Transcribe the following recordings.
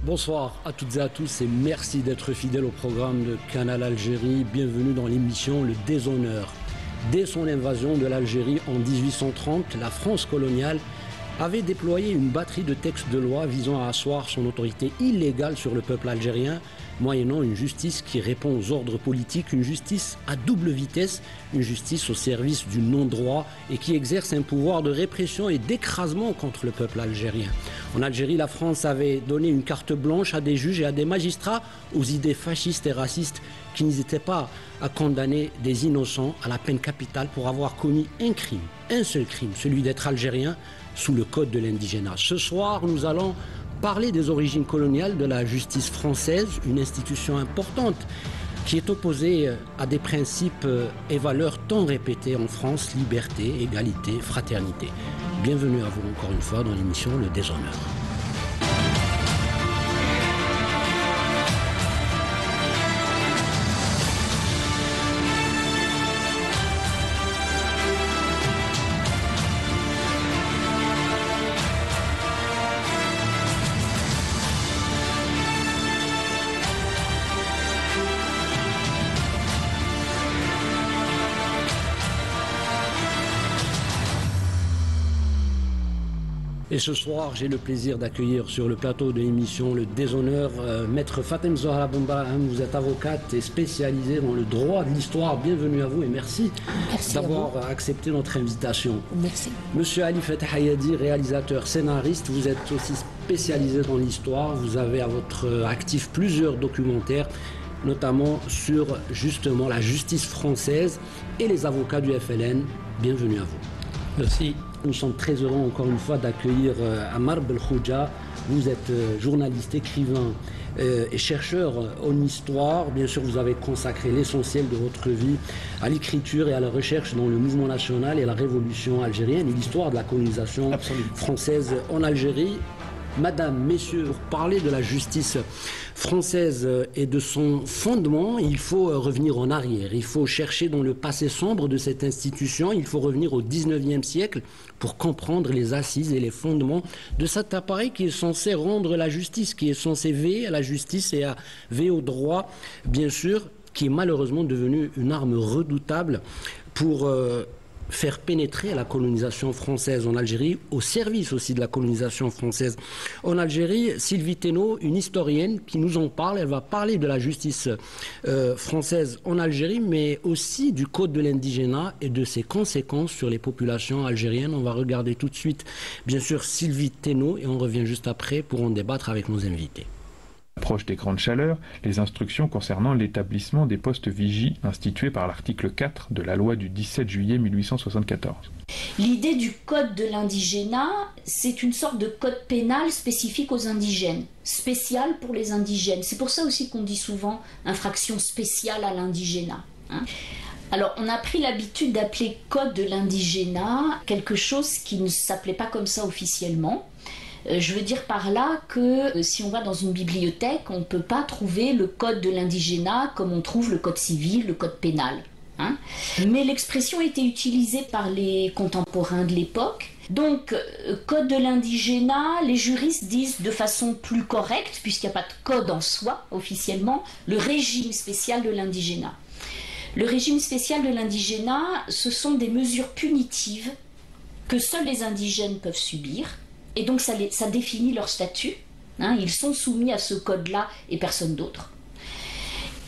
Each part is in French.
Bonsoir à toutes et à tous et merci d'être fidèles au programme de Canal Algérie. Bienvenue dans l'émission Le Déshonneur. Dès son invasion de l'Algérie en 1830, la France coloniale avait déployé une batterie de textes de loi visant à asseoir son autorité illégale sur le peuple algérien, moyennant une justice qui répond aux ordres politiques, une justice à double vitesse, une justice au service du non-droit et qui exerce un pouvoir de répression et d'écrasement contre le peuple algérien. En Algérie, la France avait donné une carte blanche à des juges et à des magistrats aux idées fascistes et racistes qui n'hésitaient pas à condamner des innocents à la peine capitale pour avoir commis un crime, un seul crime, celui d'être algérien sous le code de l'indigénat. Ce soir, nous allons parler des origines coloniales de la justice française, une institution importante qui est opposée à des principes et valeurs tant répétés en France, liberté, égalité, fraternité. Bienvenue à vous encore une fois dans l'émission Le Déshonneur. Et ce soir, j'ai le plaisir d'accueillir sur le plateau de l'émission Le Déshonneur Maître Fatem Zohra Boumbaraham. Vous êtes avocate et spécialisée dans le droit de l'histoire. Bienvenue à vous et merci d'avoir accepté notre invitation. Merci. Monsieur Ali Fatah Hayadi, réalisateur, scénariste, vous êtes aussi spécialisé dans l'histoire. Vous avez à votre actif plusieurs documentaires, notamment sur justement la justice française et les avocats du FLN. Bienvenue à vous. Merci. Nous sommes très heureux encore une fois d'accueillir Ammar Belkhouja. Vous êtes journaliste, écrivain et chercheur en histoire. Bien sûr, vous avez consacré l'essentiel de votre vie à l'écriture et à la recherche dans le mouvement national et la révolution algérienne et l'histoire de la colonisation française en Algérie. Madame, messieurs, pour parler de la justice française et de son fondement, il faut revenir en arrière. Il faut chercher dans le passé sombre de cette institution. Il faut revenir au 19e siècle pour comprendre les assises et les fondements de cet appareil qui est censé rendre la justice, qui est censé veiller à la justice et à veiller au droit, bien sûr, qui est malheureusement devenu une arme redoutable pour faire pénétrer la colonisation française en Algérie, au service aussi de la colonisation française en Algérie. Sylvie Thénault, une historienne qui nous en parle, elle va parler de la justice française en Algérie, mais aussi du code de l'indigénat et de ses conséquences sur les populations algériennes. On va regarder tout de suite, bien sûr, Sylvie Thénault et on revient juste après pour en débattre avec nos invités. Approche des grandes chaleurs, les instructions concernant l'établissement des postes vigies institués par l'article 4 de la loi du 17 juillet 1874. L'idée du code de l'indigénat, c'est une sorte de code pénal spécifique aux indigènes, spécial pour les indigènes. C'est pour ça aussi qu'on dit souvent infraction spéciale à l'indigénat. Alors, on a pris l'habitude d'appeler code de l'indigénat quelque chose qui ne s'appelait pas comme ça officiellement. Je veux dire par là que si on va dans une bibliothèque, on ne peut pas trouver le code de l'indigénat comme on trouve le code civil, le code pénal. Mais l'expression a été utilisée par les contemporains de l'époque. Donc, code de l'indigénat, les juristes disent de façon plus correcte, puisqu'il n'y a pas de code en soi officiellement, le régime spécial de l'indigénat. Le régime spécial de l'indigénat, ce sont des mesures punitives que seuls les indigènes peuvent subir. Et donc ça définit leur statut, ils sont soumis à ce code-là et personne d'autre.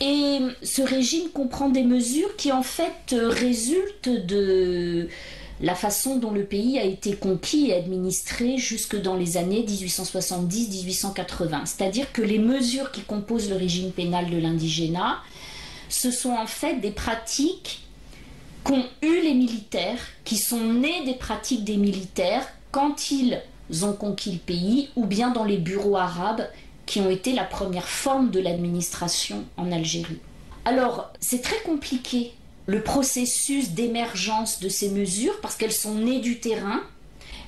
Et ce régime comprend des mesures qui en fait résultent de la façon dont le pays a été conquis et administré jusque dans les années 1870-1880. C'est-à-dire que les mesures qui composent le régime pénal de l'indigénat, ce sont en fait des pratiques qu'ont eues les militaires, qui sont nées des pratiques des militaires quand ils ont conquis le pays, ou bien dans les bureaux arabes qui ont été la première forme de l'administration en Algérie. Alors, c'est très compliqué le processus d'émergence de ces mesures parce qu'elles sont nées du terrain.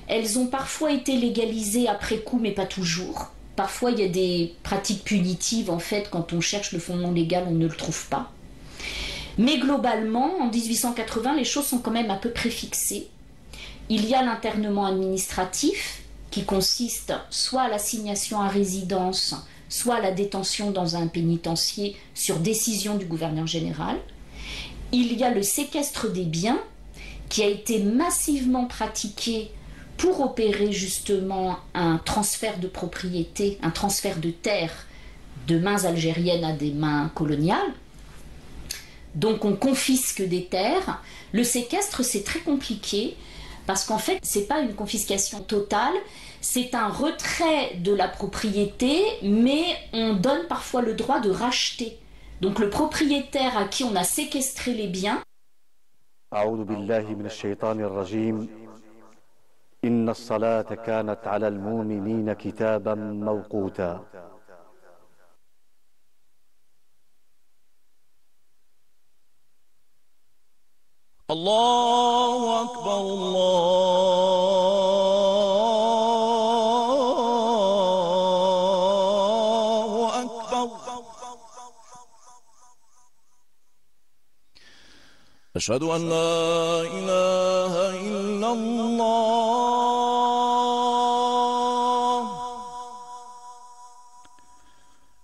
Elles ont parfois été légalisées après coup, mais pas toujours. Parfois, il y a des pratiques punitives, en fait, quand on cherche le fondement légal, on ne le trouve pas. Mais globalement, en 1880, les choses sont quand même à peu près fixées. Il y a l'internement administratif, qui consiste soit à l'assignation à résidence, soit à la détention dans un pénitencier sur décision du gouverneur général. Il y a le séquestre des biens qui a été massivement pratiqué pour opérer justement un transfert de propriété, un transfert de terre de mains algériennes à des mains coloniales. Donc on confisque des terres. Le séquestre, c'est très compliqué parce qu'en fait, ce n'est pas une confiscation totale, c'est un retrait de la propriété, mais on donne parfois le droit de racheter. Donc le propriétaire à qui on a séquestré les biens. أعوذ بالله من الشيطان الرجيم إن الصلاة كانت على المؤمنين كتابا موقوتا الله أكبر الله أكبر أشهد أن لا إله إلا الله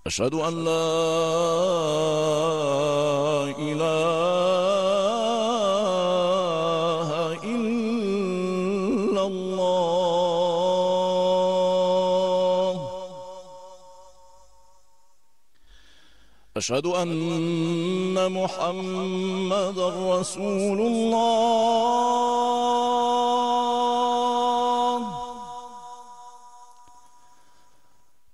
أشهد أن لا إله إلا الله أشهد أن محمدًا رسول الله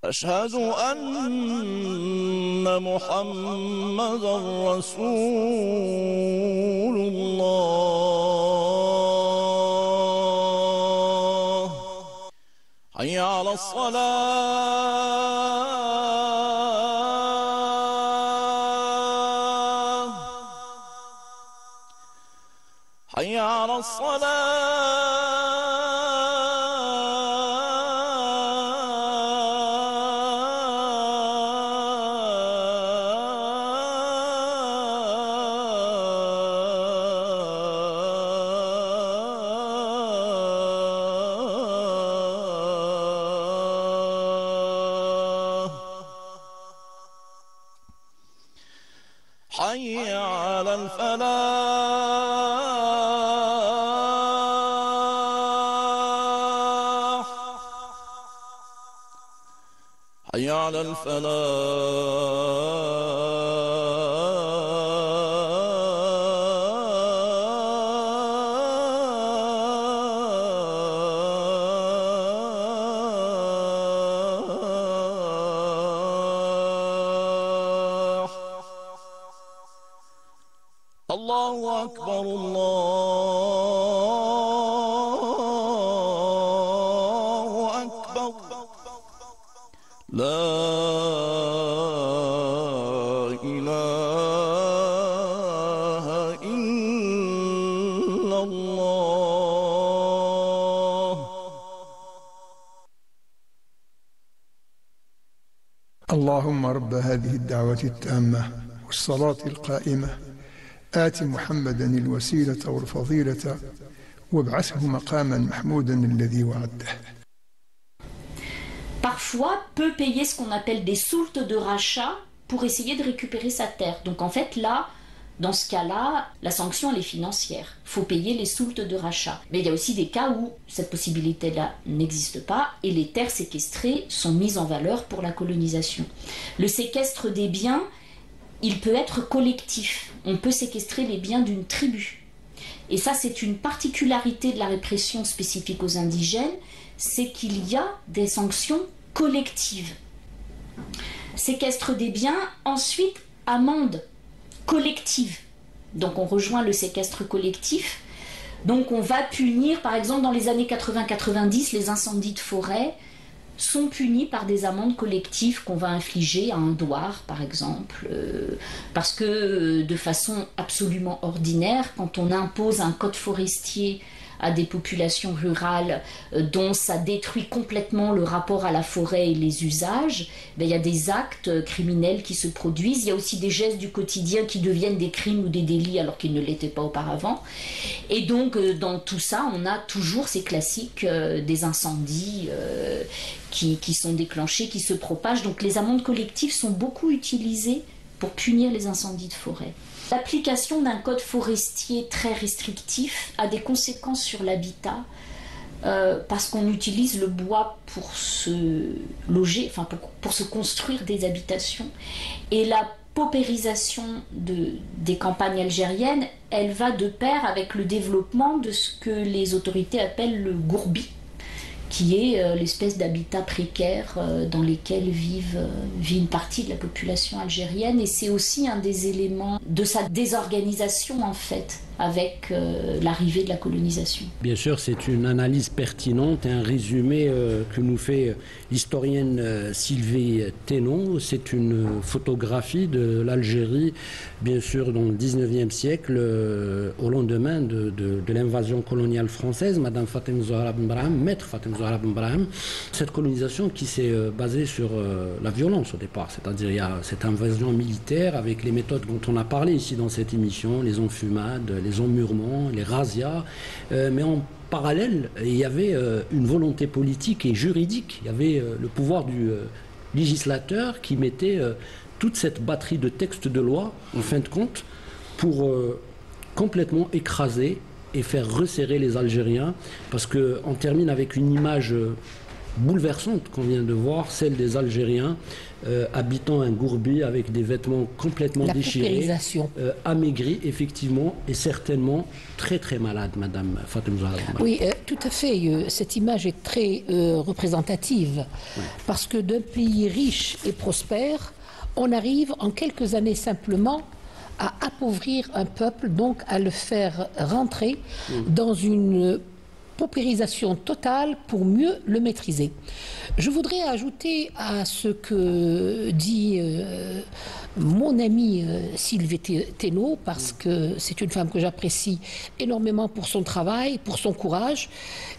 أشهد أن محمدًا رسول الله حي على الصلاة حي على الصلاة حي على الفلاح حي على الفلاح الله أكبر الله أكبر لا إله إلا الله اللهم رب هذه الدعوة التامة والصلاة القائمة آت محمدا الوسيلة والفضيلة وابعثه مقاما محمودا الذي وعده. Parfois, peut payer ce qu'on appelle des soultes de rachat pour essayer de récupérer sa terre. Donc en fait, là, dans ce cas-là, la sanction, elle est financière. Il faut payer les soultes de rachat. Mais il y a aussi des cas où cette possibilité-là n'existe pas et les terres séquestrées sont mises en valeur pour la colonisation. Le séquestre des biens, il peut être collectif. On peut séquestrer les biens d'une tribu. Et ça, c'est une particularité de la répression spécifique aux indigènes, c'est qu'il y a des sanctions collectives. Séquestre des biens, ensuite amende collective. Donc on rejoint le séquestre collectif. Donc on va punir, par exemple dans les années 80-90, les incendies de forêt sont punis par des amendes collectives qu'on va infliger à un douar, par exemple, parce que de façon absolument ordinaire, quand on impose un code forestier à des populations rurales dont ça détruit complètement le rapport à la forêt et les usages, il y a des actes criminels qui se produisent. Il y a aussi des gestes du quotidien qui deviennent des crimes ou des délits alors qu'ils ne l'étaient pas auparavant. Et donc dans tout ça, on a toujours ces classiques des incendies qui sont déclenchés, qui se propagent. Donc les amendes collectives sont beaucoup utilisées pour punir les incendies de forêt. L'application d'un code forestier très restrictif a des conséquences sur l'habitat parce qu'on utilise le bois pour se loger, enfin pour se construire des habitations. Et la paupérisation des campagnes algériennes, elle va de pair avec le développement de ce que les autorités appellent le gourbi, qui est l'espèce d'habitat précaire dans lesquels vit une partie de la population algérienne. Et c'est aussi un des éléments de sa désorganisation, en fait, avec l'arrivée de la colonisation. Bien sûr, c'est une analyse pertinente et un résumé que nous fait l'historienne Sylvie Thénault. C'est une photographie de l'Algérie, bien sûr, dans le 19e siècle, au lendemain de l'invasion coloniale française. Madame Fatem Zahra Ben Brahim, maître Fatem Zahra Ben Brahim, cette colonisation qui s'est basée sur la violence au départ, c'est-à-dire il y a cette invasion militaire avec les méthodes dont on a parlé ici dans cette émission, les enfumades, les emmurements, les razzias, mais en parallèle, il y avait une volonté politique et juridique. Il y avait le pouvoir du législateur qui mettait toute cette batterie de textes de loi, en fin de compte, pour complètement écraser et faire resserrer les Algériens, parce qu'on termine avec une image bouleversante qu'on vient de voir, celle des Algériens habitant un gourbi avec des vêtements complètement déchirés, amaigris effectivement, et certainement très très malades, Madame Fatem Zahra. Oui, tout à fait. Cette image est très représentative, parce que d'un pays riche et prospère, on arrive en quelques années simplement à appauvrir un peuple, donc à le faire rentrer dans une paupérisation totale pour mieux le maîtriser. Je voudrais ajouter à ce que dit mon amie Sylvie Thénault, parce que c'est une femme que j'apprécie énormément pour son travail, pour son courage,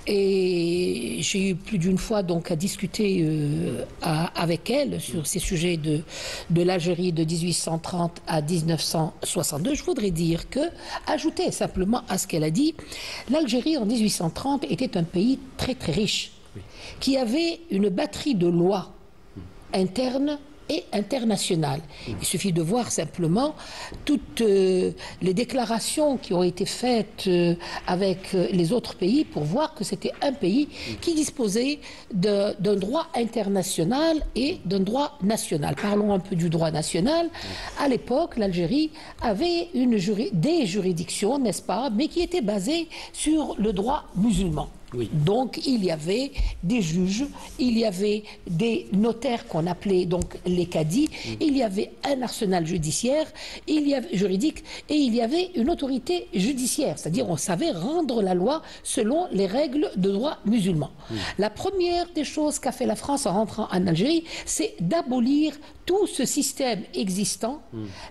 et j'ai eu plus d'une fois donc à discuter avec elle sur ces sujets de l'Algérie de 1830 à 1962. Je voudrais dire que, ajouter simplement à ce qu'elle a dit, l'Algérie en 1830 était un pays très très riche, qui avait une batterie de lois internes et internationales. Il suffit de voir simplement toutes les déclarations qui ont été faites avec les autres pays pour voir que c'était un pays qui disposait d'un droit international et d'un droit national. Parlons un peu du droit national. À l'époque, l'Algérie avait des juridictions, n'est-ce pas, mais qui étaient basées sur le droit musulman. Oui. Donc il y avait des juges, il y avait des notaires qu'on appelait donc les cadis, il y avait un arsenal judiciaire, juridique, et il y avait une autorité judiciaire, c'est-à-dire on savait rendre la loi selon les règles de droit musulman. La première des choses qu'a fait la France en rentrant en Algérie, c'est d'abolir tout ce système existant,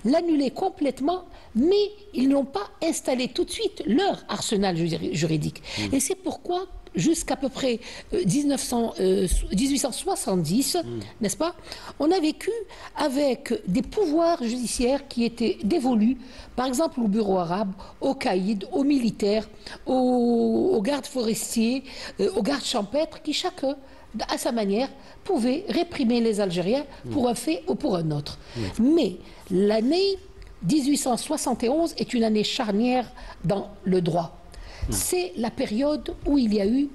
l'annuler complètement, mais ils n'ont pas installé tout de suite leur arsenal juridique. Et c'est pourquoi, jusqu'à peu près 1870, n'est-ce pas, on a vécu avec des pouvoirs judiciaires qui étaient dévolus, par exemple au bureau arabe, aux caïds, aux militaires, aux gardes forestiers, aux gardes champêtres, qui chacun, à sa manière, pouvait réprimer les Algériens pour un fait ou pour un autre. Mais l'année 1871 est une année charnière dans le droit. C'est la période où il y a eu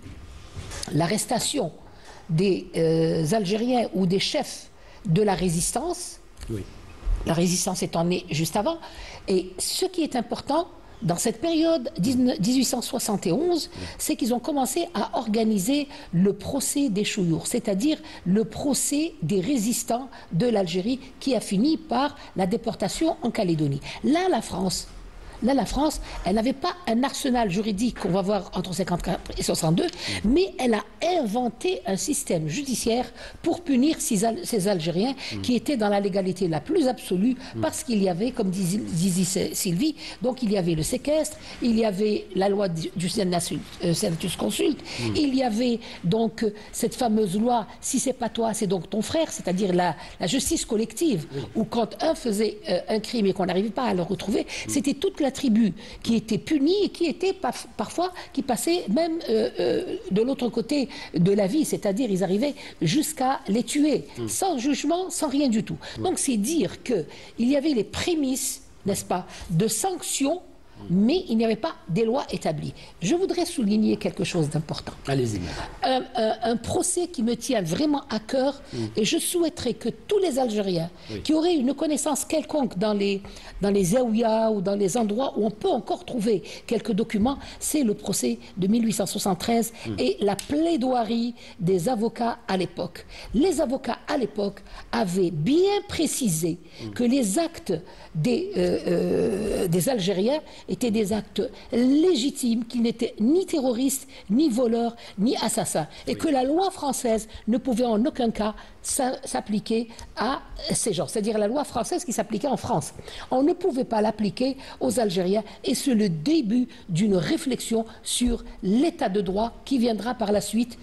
l'arrestation des Algériens ou des chefs de la résistance. La résistance étant née juste avant. Et ce qui est important dans cette période 1871, c'est qu'ils ont commencé à organiser le procès des chouyours, c'est-à-dire le procès des résistants de l'Algérie qui a fini par la déportation en Calédonie. Là, la France Là, la France, elle n'avait pas un arsenal juridique qu'on va voir entre 54 et 62, mais elle a inventé un système judiciaire pour punir ces Algériens qui étaient dans la légalité la plus absolue, parce qu'il y avait, comme disait Sylvie, donc il y avait le séquestre, il y avait la loi du senatus consulte, il y avait donc cette fameuse loi, si c'est pas toi, c'est donc ton frère, c'est-à-dire la justice collective, où quand un faisait un crime et qu'on n'arrivait pas à le retrouver, c'était toute la tribu qui était punie et qui était parfois, qui passait même de l'autre côté de la vie, c'est-à-dire ils arrivaient jusqu'à les tuer, sans jugement, sans rien du tout. Donc c'est dire qu'il y avait les prémices, n'est-ce pas, de sanctions, mais il n'y avait pas des lois établies. Je voudrais souligner quelque chose d'important. Allez-y. Un procès qui me tient vraiment à cœur, et je souhaiterais que tous les Algériens qui auraient une connaissance quelconque dans les zaouïas ou dans les endroits où on peut encore trouver quelques documents, c'est le procès de 1873 et la plaidoirie des avocats à l'époque. Les avocats à l'époque avaient bien précisé que les actes des Algériens étaient des actes légitimes, qu'ils n'étaient ni terroristes, ni voleurs, ni assassins. Et que la loi française ne pouvait en aucun cas s'appliquer à ces gens. C'est-à-dire la loi française qui s'appliquait en France. On ne pouvait pas l'appliquer aux Algériens. Et c'est le début d'une réflexion sur l'état de droit qui viendra par la suite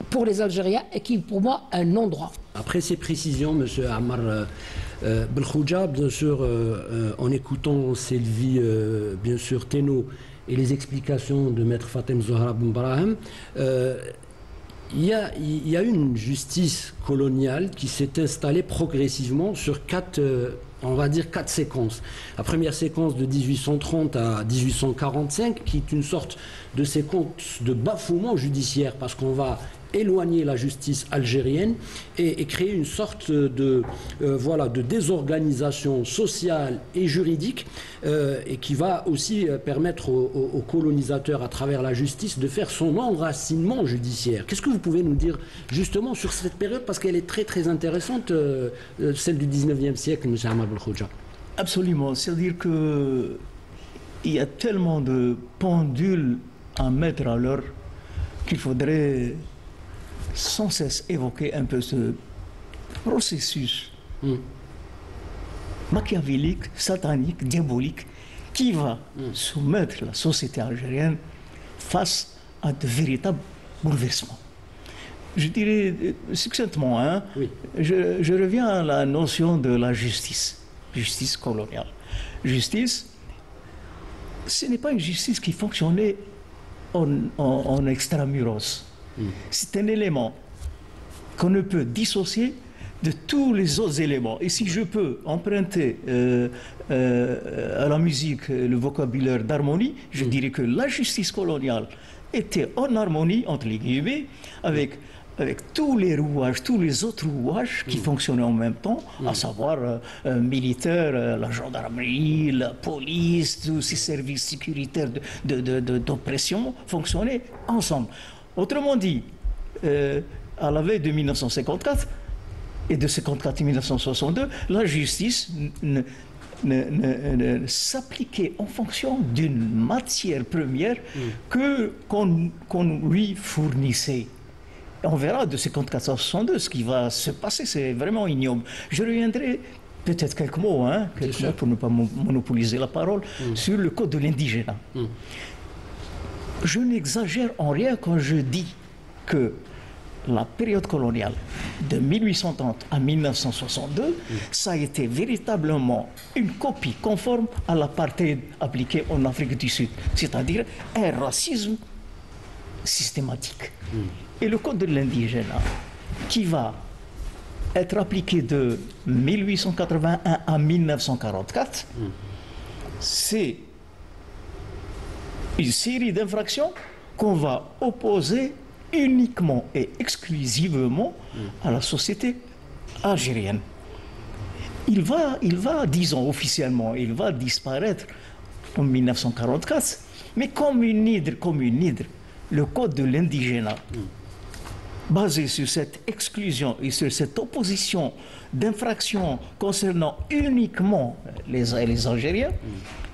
pour les Algériens et qui, pour moi, un non-droit. Après ces précisions, M. Ammar Belkhouja, bien sûr, en écoutant Sylvie, bien sûr, Teno et les explications de Maître Fatem Zahra Ben Brahim, il y a une justice coloniale qui s'est installée progressivement sur on va dire quatre séquences. La première séquence de 1830 à 1845, qui est une sorte de séquence de bafouement judiciaire, parce qu'on va éloigner la justice algérienne et créer une sorte de désorganisation sociale et juridique et qui va aussi permettre aux colonisateurs, à travers la justice, de faire son enracinement judiciaire. Qu'est-ce que vous pouvez nous dire justement sur cette période, parce qu'elle est très très intéressante, celle du 19e siècle, M. Ammar Belkhouja? Absolument, c'est-à-dire qu'il y a tellement de pendules à mettre à l'heure qu'il faudrait sans cesse évoquer un peu ce processus machiavélique, satanique, diabolique, qui va soumettre la société algérienne face à de véritables bouleversements. Je dirais succinctement, je reviens à la notion de la justice coloniale. Justice, ce n'est pas une justice qui fonctionnait en extramuros. C'est un élément qu'on ne peut dissocier de tous les autres éléments. Et si je peux emprunter à la musique le vocabulaire d'harmonie, je dirais que la justice coloniale était en harmonie, entre les guillemets, avec tous les rouages, tous les autres rouages qui fonctionnaient en même temps, à savoir militaires, la gendarmerie, la police, tous ces services sécuritaires d'oppression fonctionnaient ensemble. Autrement dit, à la veille de 1954 et de 1954 à 1962, la justice ne s'appliquait en fonction d'une matière première qu'on lui fournissait. On verra de 1954 à 1962 ce qui va se passer, c'est vraiment ignoble. Je reviendrai peut-être quelques mots pour ne pas monopoliser la parole, sur le code de l'indigénat. Je n'exagère en rien quand je dis que la période coloniale de 1830 à 1962, ça a été véritablement une copie conforme à l'apartheid appliqué en Afrique du Sud, c'est-à-dire un racisme systématique. Et le code de l'indigénat, qui va être appliqué de 1881 à 1944, c'est une série d'infractions qu'on va opposer uniquement et exclusivement à la société algérienne. Il va, disons officiellement, il va disparaître en 1944, mais comme une hydre, le code de l'indigénat basé sur cette exclusion et sur cette opposition d'infractions concernant uniquement les Algériens,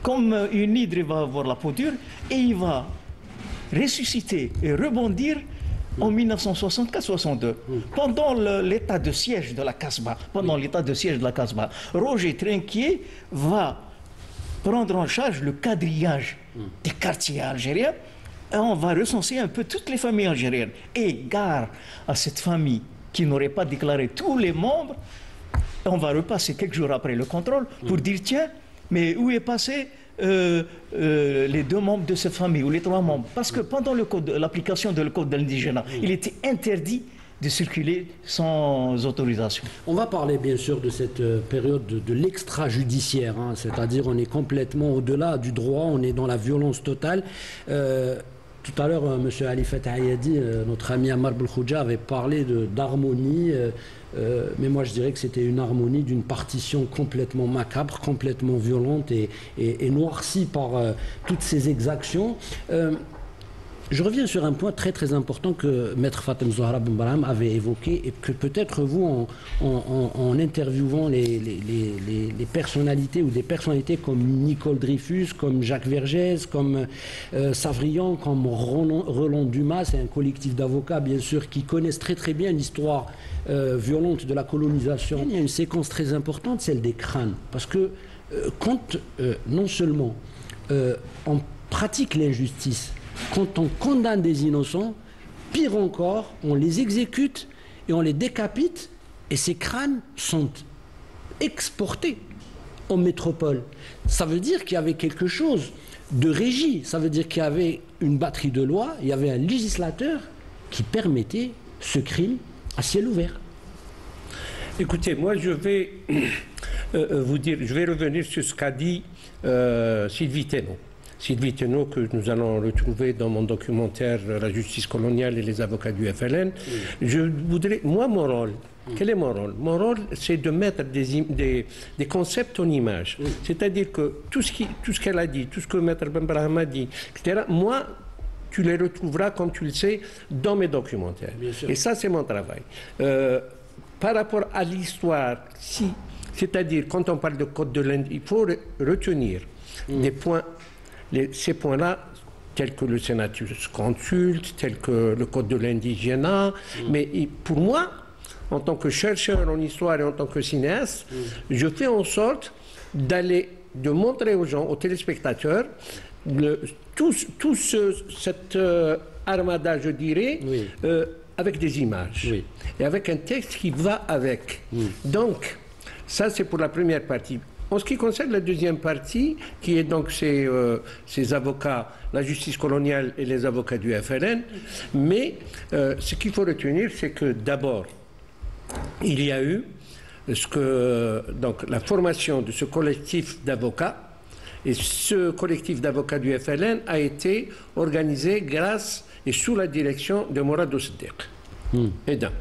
comme une hydre va avoir la peau dure, et il va ressusciter et rebondir en 1964-62, pendant l'état de siège de la Casbah. Roger Trinquier va prendre en charge le quadrillage des quartiers algériens, et on va recenser un peu toutes les familles algériennes. Et gare à cette famille qui n'aurait pas déclaré tous les membres, on va repasser quelques jours après le contrôle pour dire tiens, mais où est passé les 2 membres de cette famille ou les 3 membres? Parce que pendant l'application de le code de l'indigénat, il était interdit de circuler sans autorisation. On va parler bien sûr de cette période de l'extrajudiciaire, hein, c'est-à-dire on est complètement au-delà du droit, on est dans la violence totale. Tout à l'heure, M. Ali Fatah Ayadi, notre ami Ammar Belkhouja, avait parlé d'harmonie, mais moi je dirais que c'était une harmonie d'une partition complètement macabre, complètement violente et noircie par toutes ces exactions. Je reviens sur un point très très important que Maître Fatem Zahra Ben Brahim avait évoqué et que peut-être vous, en interviewant les personnalités ou des personnalités comme Nicole Dreyfus, comme Jacques Vergès, comme Savrian, comme Roland Dumas, c'est un collectif d'avocats bien sûr qui connaissent très très bien l'histoire violente de la colonisation. Il y a une séquence très importante, celle des crânes, parce que quand non seulement on pratique l'injustice, quand on condamne des innocents, pire encore, on les exécute et on les décapite et ces crânes sont exportés en métropole. Ça veut dire qu'il y avait quelque chose de régie, ça veut dire qu'il y avait une batterie de lois, il y avait un législateur qui permettait ce crime à ciel ouvert. Écoutez, moi je vais vous dire, je vais revenir sur ce qu'a dit Sylvie Thénault. Sylvie Thénault, que nous allons retrouver dans mon documentaire La justice coloniale et les avocats du FLN. Je voudrais, moi, mon rôle, quel est mon rôle? Mon rôle, c'est de mettre des concepts en images. C'est-à-dire que tout ce qu'elle a dit, tout ce que Maître Ben Brahim a dit, etc., moi, tu les retrouveras, comme tu le sais, dans mes documentaires. Et ça, c'est mon travail. Par rapport à l'histoire, c'est-à-dire, quand on parle de code de l'Inde, il faut retenir des points. Ces points-là, tels que le Senatus consulte, tels que le code de l'indigénat, mais pour moi, en tant que chercheur en histoire et en tant que cinéaste, je fais en sorte de montrer aux gens, aux téléspectateurs, tout cette armada, je dirais, avec des images et avec un texte qui va avec. Donc, ça c'est pour la première partie. En ce qui concerne la deuxième partie, qui est donc ces avocats, la justice coloniale et les avocats du FLN, mais ce qu'il faut retenir, c'est que d'abord, il y a eu donc la formation de ce collectif d'avocats, et ce collectif d'avocats du FLN a été organisé grâce et sous la direction de Morad Oussedeq. Et donc,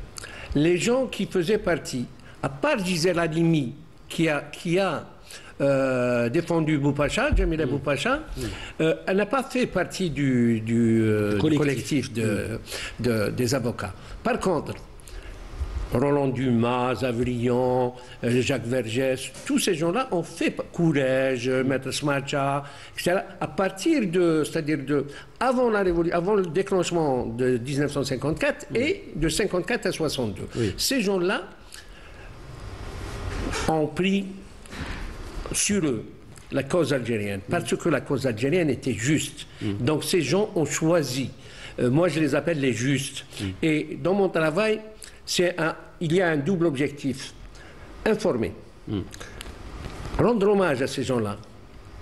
les gens qui faisaient partie, à part Gisèle Halimi, qui a défendu Boupacha, Jamila Boupacha, elle n'a pas fait partie du collectif des avocats. Par contre, Roland Dumas, Zavrian, Jacques Vergès, tous ces gens-là ont fait Courage, Maître Smacha, etc. À partir c'est-à-dire avant le déclenchement de 1954 et de 54 à 62. Ces gens-là ont pris sur eux la cause algérienne, parce que la cause algérienne était juste. Donc ces gens ont choisi. Moi, je les appelle les justes. Et dans mon travail, il y a un double objectif. Informer. Rendre hommage à ces gens-là,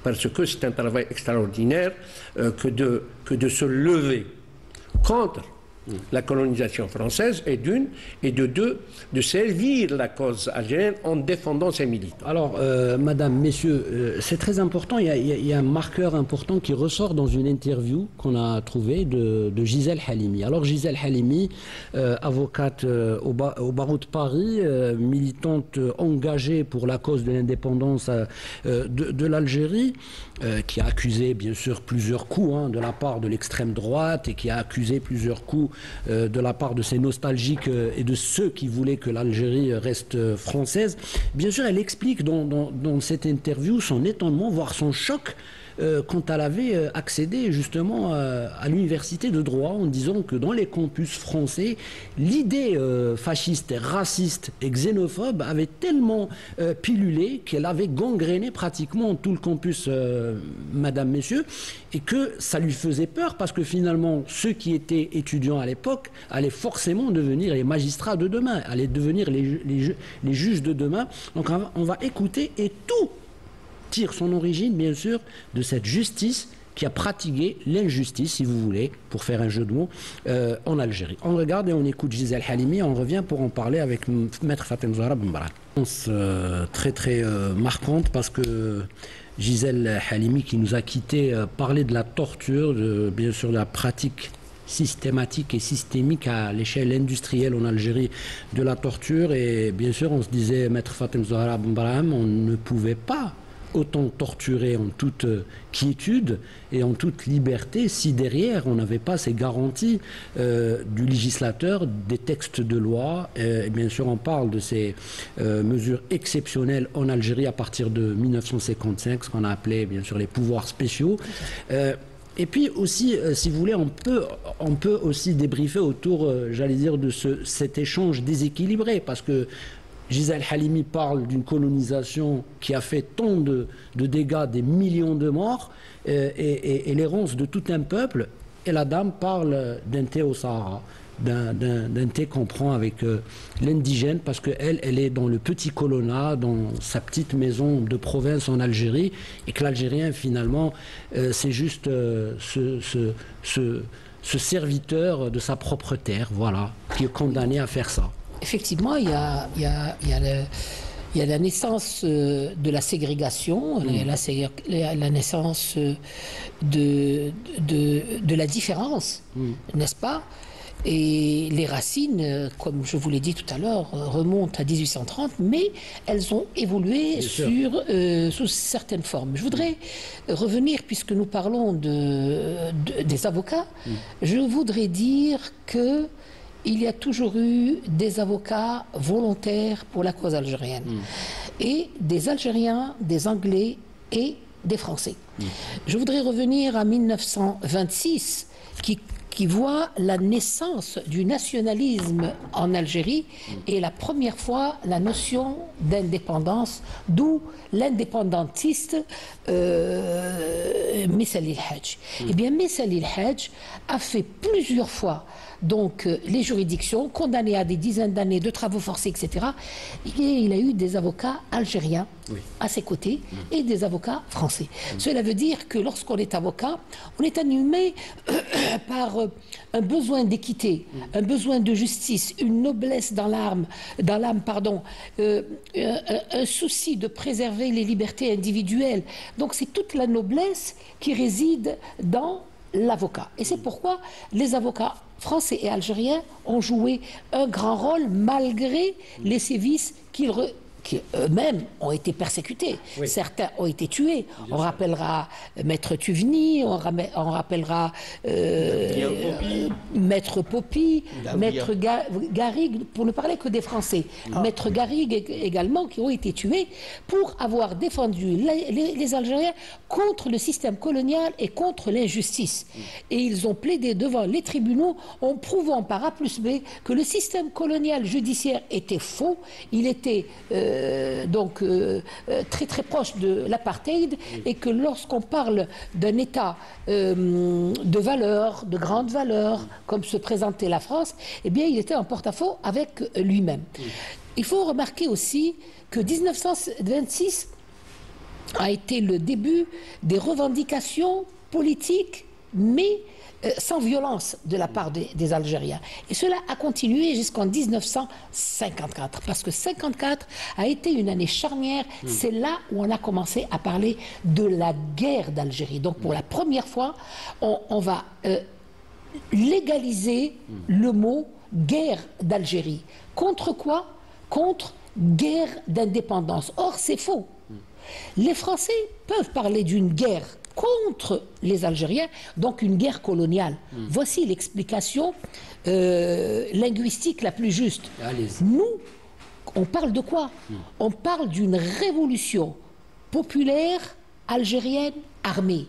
parce que c'est un travail extraordinaire que de se lever contre la colonisation française, et de deux, de servir la cause algérienne en défendant ses militants. Alors, madame, messieurs, c'est très important, il y a un marqueur important qui ressort dans une interview qu'on a trouvée de Gisèle Halimi. Alors, Gisèle Halimi, avocate au barreau de Paris, militante engagée pour la cause de l'indépendance de l'Algérie, qui a accusé, bien sûr, plusieurs coups de la part de l'extrême droite, et qui a accusé plusieurs coups de la part de ces nostalgiques et de ceux qui voulaient que l'Algérie reste française. Bien sûr, elle explique dans cette interview son étonnement, voire son choc, quand elle avait accédé justement à l'université de droit, en disant que dans les campus français, l'idée fasciste, raciste et xénophobe avait tellement pilulé qu'elle avait gangréné pratiquement tout le campus, madame, messieurs, et que ça lui faisait peur parce que finalement, ceux qui étaient étudiants à l'époque allaient forcément devenir les magistrats de demain, allaient devenir les juges de demain. Donc on va écouter, et tout tire son origine, bien sûr, de cette justice qui a pratiqué l'injustice, si vous voulez, pour faire un jeu de mots, en Algérie. On regarde et on écoute Gisèle Halimi, on revient pour en parler avec Maître Fatem Zahra Benbara. Très très marquante, parce que Gisèle Halimi, qui nous a quittés, parlait de la torture, bien sûr de la pratique systématique et systémique à l'échelle industrielle en Algérie de la torture, et bien sûr on se disait, Maître Fatem Zahra Benbara, on ne pouvait pas autant torturer en toute quiétude et en toute liberté si derrière on n'avait pas ces garanties du législateur, des textes de loi. Et bien sûr on parle de ces mesures exceptionnelles en Algérie à partir de 1955, ce qu'on a appelé bien sûr les pouvoirs spéciaux. Et puis aussi, si vous voulez, on peut aussi débriefer autour, j'allais dire, de cet échange déséquilibré, parce que Gisèle Halimi parle d'une colonisation qui a fait tant de dégâts, des millions de morts, et l'errance de tout un peuple. Et la dame parle d'un thé au Sahara, d'un thé qu'on prend avec l'indigène, parce qu'elle est dans le petit colonna, dans sa petite maison de province en Algérie, et que l'Algérien, finalement, c'est juste ce serviteur de sa propre terre, voilà, qui est condamné à faire ça. Effectivement, il y a la naissance de la ségrégation, la naissance de la différence, n'est-ce pas? Et les racines, comme je vous l'ai dit tout à l'heure, remontent à 1830, mais elles ont évolué sous certaines formes. Je voudrais revenir, puisque nous parlons des avocats, je voudrais dire que il y a toujours eu des avocats volontaires pour la cause algérienne. Et des Algériens, des Anglais et des Français. Je voudrais revenir à 1926, qui voit la naissance du nationalisme en Algérie et la première fois la notion d'indépendance, d'où l'indépendantiste Messa El Hadj. Eh bien, Messa El Hadj a fait plusieurs fois donc les juridictions, condamnées à des dizaines d'années de travaux forcés, etc. Et il a eu des avocats algériens à ses côtés et des avocats français. Cela veut dire que lorsqu'on est avocat, on est animé par un besoin d'équité, un besoin de justice, une noblesse dans l'âme, un souci de préserver les libertés individuelles. Donc c'est toute la noblesse qui réside dans l'avocat. Et c'est pourquoi les avocats français et algériens ont joué un grand rôle malgré les sévices qui eux-mêmes ont été persécutés. Certains ont été tués. On rappellera Maître Tuvni, on rappellera Maître Popi, Maître Garrigue, pour ne parler que des Français. Maître Garrigue également, qui ont été tués pour avoir défendu les Algériens contre le système colonial et contre l'injustice. Et ils ont plaidé devant les tribunaux en prouvant par A plus B que le système colonial judiciaire était faux. Il était très très proche de l'apartheid, et que lorsqu'on parle d'un État de valeur, de grande valeur, comme se présentait la France, eh bien il était en porte-à-faux avec lui-même. Il faut remarquer aussi que 1926 a été le début des revendications politiques, mais sans violence de la part des Algériens. Et cela a continué jusqu'en 1954, parce que 1954 a été une année charnière. C'est là où on a commencé à parler de la guerre d'Algérie. Donc pour la première fois, on va légaliser le mot guerre d'Algérie. Contre quoi? Contre guerre d'indépendance. Or, c'est faux. Les Français peuvent parler d'une guerre contre les Algériens, donc une guerre coloniale. Voici l'explication linguistique la plus juste. Nous, on parle de quoi? On parle d'une révolution populaire algérienne armée.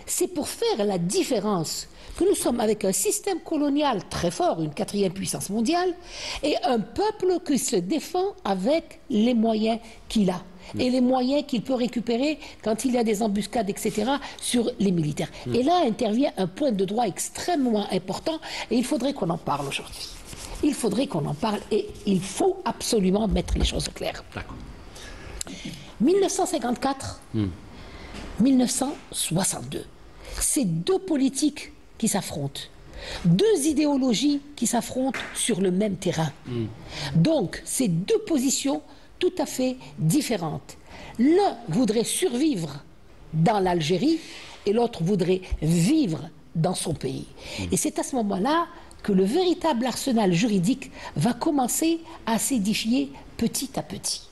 C'est pour faire la différence que nous sommes avec un système colonial très fort, une 4e puissance mondiale, et un peuple qui se défend avec les moyens qu'il a. Et les moyens qu'il peut récupérer quand il y a des embuscades, etc., sur les militaires. Et là intervient un point de droit extrêmement important, et il faudrait qu'on en parle aujourd'hui. Il faudrait qu'on en parle, et il faut absolument mettre les choses au clair. 1954, 1962, c'est deux politiques qui s'affrontent, deux idéologies qui s'affrontent sur le même terrain. Donc, c'est deux positions tout à fait différentes. L'un voudrait survivre dans l'Algérie et l'autre voudrait vivre dans son pays. Et c'est à ce moment-là que le véritable arsenal juridique va commencer à s'édifier petit à petit.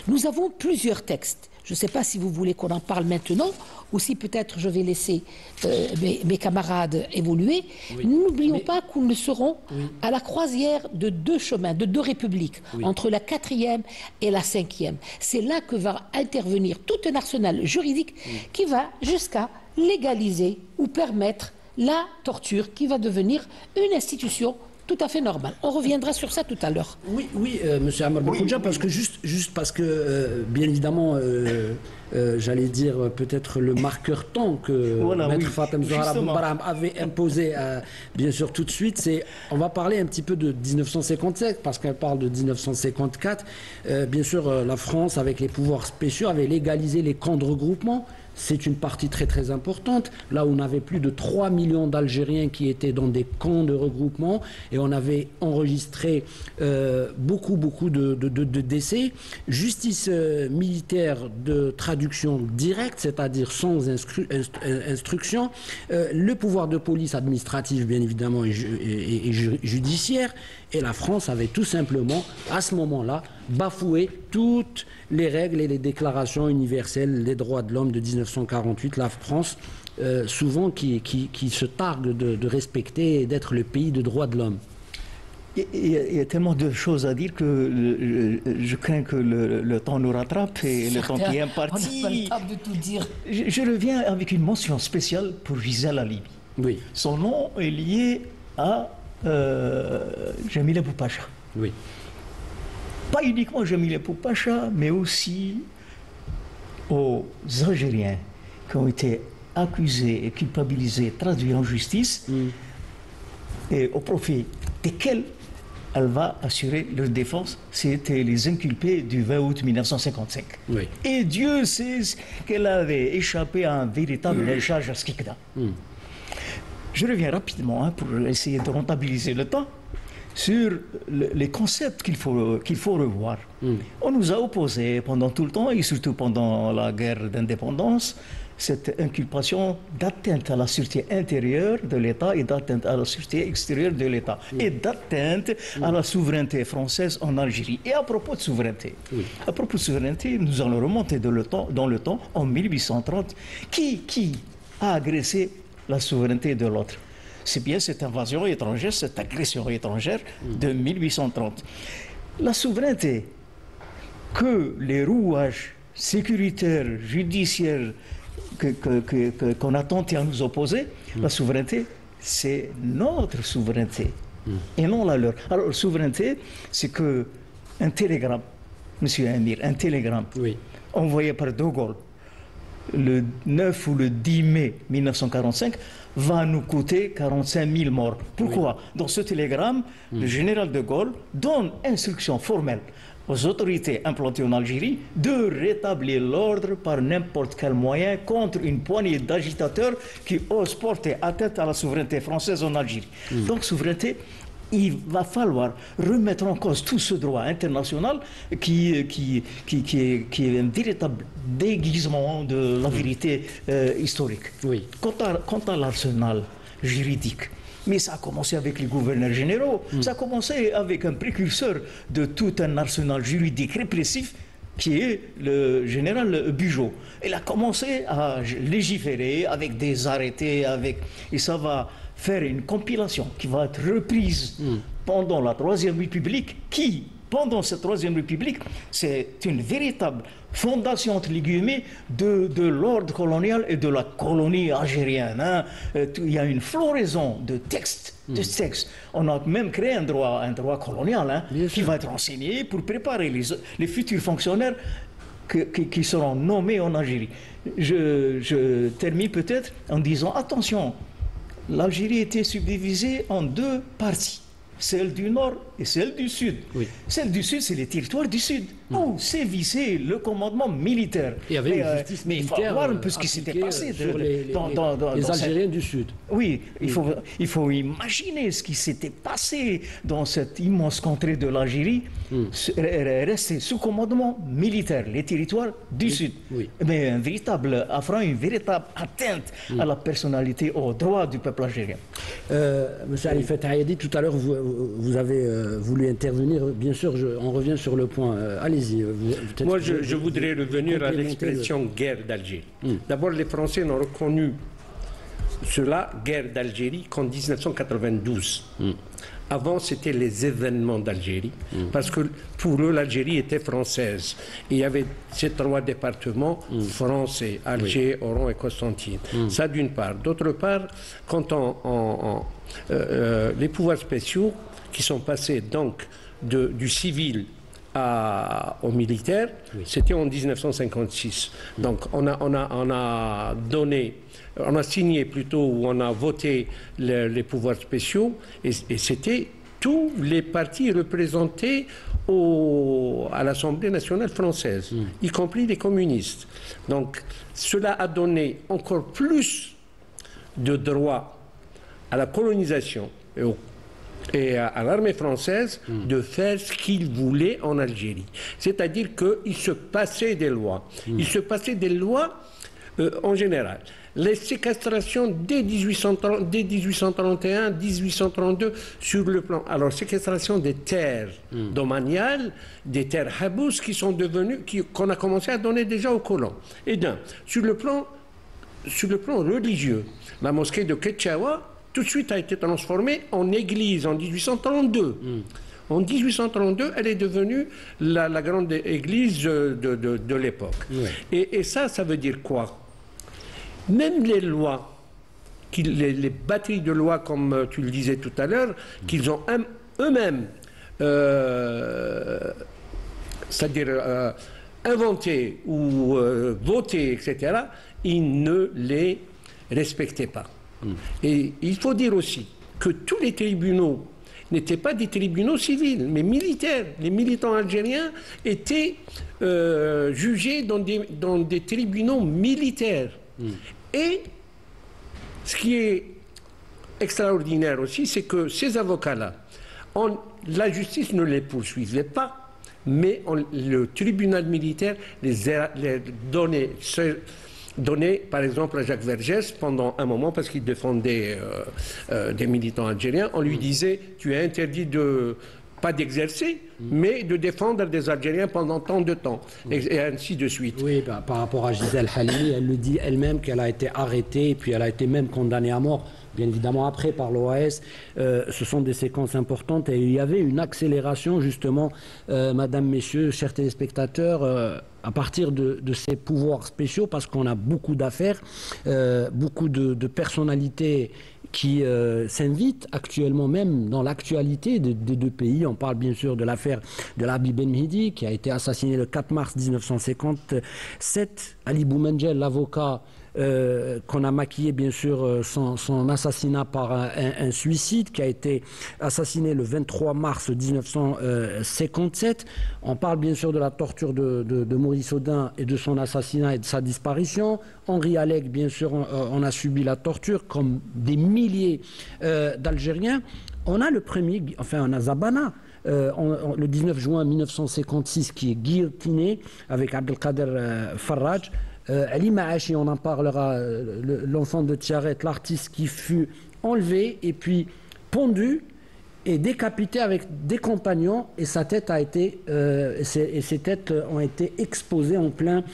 Nous avons plusieurs textes. Je ne sais pas si vous voulez qu'on en parle maintenant ou si peut-être je vais laisser mes camarades évoluer. N'oublions pas que nous serons à la croisière de deux chemins, de deux républiques, entre la 4e et la 5e. C'est là que va intervenir tout un arsenal juridique qui va jusqu'à légaliser ou permettre la torture qui va devenir une institution tout à fait normal. On reviendra sur ça tout à l'heure. Oui, monsieur Ammar Belkhodja, parce que juste parce que, bien évidemment, j'allais dire peut-être le marqueur temps que Maître Fatem Zahra Boubarham avait imposé, bien sûr, tout de suite, c'est, on va parler un petit peu de 1957, parce qu'elle parle de 1954. Bien sûr, la France, avec les pouvoirs spéciaux, avait légalisé les camps de regroupement. C'est une partie très très importante. Là, on avait plus de 3 millions d'Algériens qui étaient dans des camps de regroupement et on avait enregistré beaucoup de décès. Justice militaire de traduction directe, c'est-à-dire sans instruction. Le pouvoir de police administrative, bien évidemment, et judiciaire. Et la France avait tout simplement, à ce moment-là, bafoué toutes les règles et les déclarations universelles des droits de l'homme de 1948. La France, souvent, qui se targue de respecter et d'être le pays de droits de l'homme. Il y a tellement de choses à dire que je crains que le temps nous rattrape et le temps qui est imparti. On n'a pas le temps de tout dire. Je reviens avec une mention spéciale pour Gisèle Halimi. Oui. Son nom est lié à Jamila Boupacha. Oui. Pas uniquement Jamila Boupacha, mais aussi aux Algériens qui ont été accusés et culpabilisés, traduits en justice, et au profit desquels elle va assurer leur défense. C'était les inculpés du 20 août 1955. Oui. Et Dieu sait qu'elle avait échappé à un véritable lynchage à Skikda. Je reviens rapidement pour essayer de rentabiliser le temps sur les concepts qu'il faut revoir. On nous a opposé pendant tout le temps, et surtout pendant la guerre d'indépendance, cette inculpation d'atteinte à la sûreté intérieure de l'État et d'atteinte à la sûreté extérieure de l'État et d'atteinte à la souveraineté française en Algérie. Et à propos de souveraineté, nous allons remonter dans le temps, en 1830, qui a agressé la souveraineté de l'autre? C'est bien cette invasion étrangère, cette agression étrangère de 1830. La souveraineté que les rouages sécuritaires, judiciaires qu'on a tenté à nous opposer, la souveraineté, c'est notre souveraineté et non la leur. Alors, souveraineté, c'est que un télégramme, monsieur Amir, un télégramme envoyé par De Gaulle le 9 ou le 10 mai 1945 va nous coûter 45 000 morts. Pourquoi? Dans ce télégramme, le général de Gaulle donne instruction formelle aux autorités implantées en Algérie de rétablir l'ordre par n'importe quel moyen contre une poignée d'agitateurs qui osent porter atteinte à la souveraineté française en Algérie. Donc, souveraineté, il va falloir remettre en cause tout ce droit international qui est un véritable déguisement de la vérité historique. Quant à l'arsenal juridique, mais ça a commencé avec les gouverneurs généraux, ça a commencé avec un précurseur de tout un arsenal juridique répressif, qui est le général Bugeaud. Il a commencé à légiférer avec des arrêtés, et ça va faire une compilation qui va être reprise pendant la Troisième République, qui, pendant cette Troisième République, c'est une véritable fondation, entre les guillemets, de l'ordre colonial et de la colonie algérienne. Hein. Il y a une floraison de textes. On a même créé un droit colonial qui va être enseigné pour préparer les futurs fonctionnaires qui seront nommés en Algérie. Je termine peut-être en disant, attention, l'Algérie était subdivisée en deux parties. Celle du nord et celle du sud. Oui. Celle du sud, c'est les territoires du sud, où sévissait le commandement militaire. Il y avait une justice mais il faut voir un peu ce qui s'était passé sur les Algériens du sud. Oui, il faut imaginer ce qui s'était passé dans cette immense contrée de l'Algérie, resté sous commandement militaire, les territoires du sud. Oui. Mais un véritable affront, une véritable atteinte à la personnalité, aux droits du peuple algérien. Monsieur Arifat Hayadi, tout à l'heure, vous avez voulu intervenir. Bien sûr, on revient sur le point. Allez-y. Moi, je voudrais revenir à l'expression guerre d'Algérie. D'abord, les Français n'ont reconnu cela, guerre d'Algérie, qu'en 1992. Avant, c'était les événements d'Algérie, parce que pour eux, l'Algérie était française. Et il y avait ces trois départements français, Alger, Oran et Constantine. Ça, d'une part. D'autre part, quand les pouvoirs spéciaux qui sont passés donc du civil aux militaires, c'était en 1956. Donc on a signé plutôt, ou on a voté les pouvoirs spéciaux, et c'était tous les partis représentés à l'Assemblée nationale française, y compris les communistes. Donc cela a donné encore plus de droits à la colonisation et à l'armée française de faire ce qu'ils voulaient en Algérie. C'est-à-dire qu'il se passait des lois. Il se passait des lois en général. Les séquestrations dès 1831, 1832, sur le plan... Alors, séquestration des terres domaniales, des terres habous qui sont devenues... qu'on a commencé à donner déjà aux colons. Et sur le plan religieux, la mosquée de Ketchawa, tout de suite a été transformée en église en 1832. En 1832, elle est devenue la grande église de l'époque. Et ça veut dire quoi? Même les lois, les batteries de lois, comme tu le disais tout à l'heure, qu'ils ont eux-mêmes, c'est-à-dire inventées ou votées, etc., ils ne les respectaient pas. Et il faut dire aussi que tous les tribunaux n'étaient pas des tribunaux civils, mais militaires. Les militants algériens étaient jugés dans des tribunaux militaires. Et ce qui est extraordinaire aussi, c'est que ces avocats-là, la justice ne les poursuivait pas, mais le tribunal militaire les donnait, par exemple, à Jacques Vergès, pendant un moment, parce qu'il défendait des militants algériens, on lui disait « tu es interdit pas d'exercer, mais de défendre des Algériens pendant tant de temps, et ainsi de suite. » Oui, par rapport à Gisèle Halimi, elle le dit elle-même qu'elle a été arrêtée, et puis elle a été même condamnée à mort, bien évidemment après par l'OAS. Ce sont des séquences importantes, et il y avait une accélération, justement, madame, messieurs, chers téléspectateurs, à partir de ces pouvoirs spéciaux, parce qu'on a beaucoup d'affaires, beaucoup de personnalités qui s'invitent actuellement même dans l'actualité des deux pays. On parle bien sûr de l'affaire de l'Habib Ben Mhidi, qui a été assassiné le 4 mars 1957. Ali Boumengel, l'avocat, qu'on a maquillé bien sûr son assassinat par un suicide, qui a été assassiné le 23 mars 1957. On parle bien sûr de la torture de Maurice Audin et de son assassinat et de sa disparition. Henri Alleg, bien sûr, on a subi la torture, comme des milliers d'Algériens. On a le premier, enfin on a Zabana, le 19 juin 1956, qui est guillotiné avec Abdelkader Farraj. Ali Maachi, on en parlera, l'enfant de Tiaret, l'artiste qui fut enlevé et puis pendu est décapité avec des compagnons et sa tête a été, ses têtes ont été exposées en plein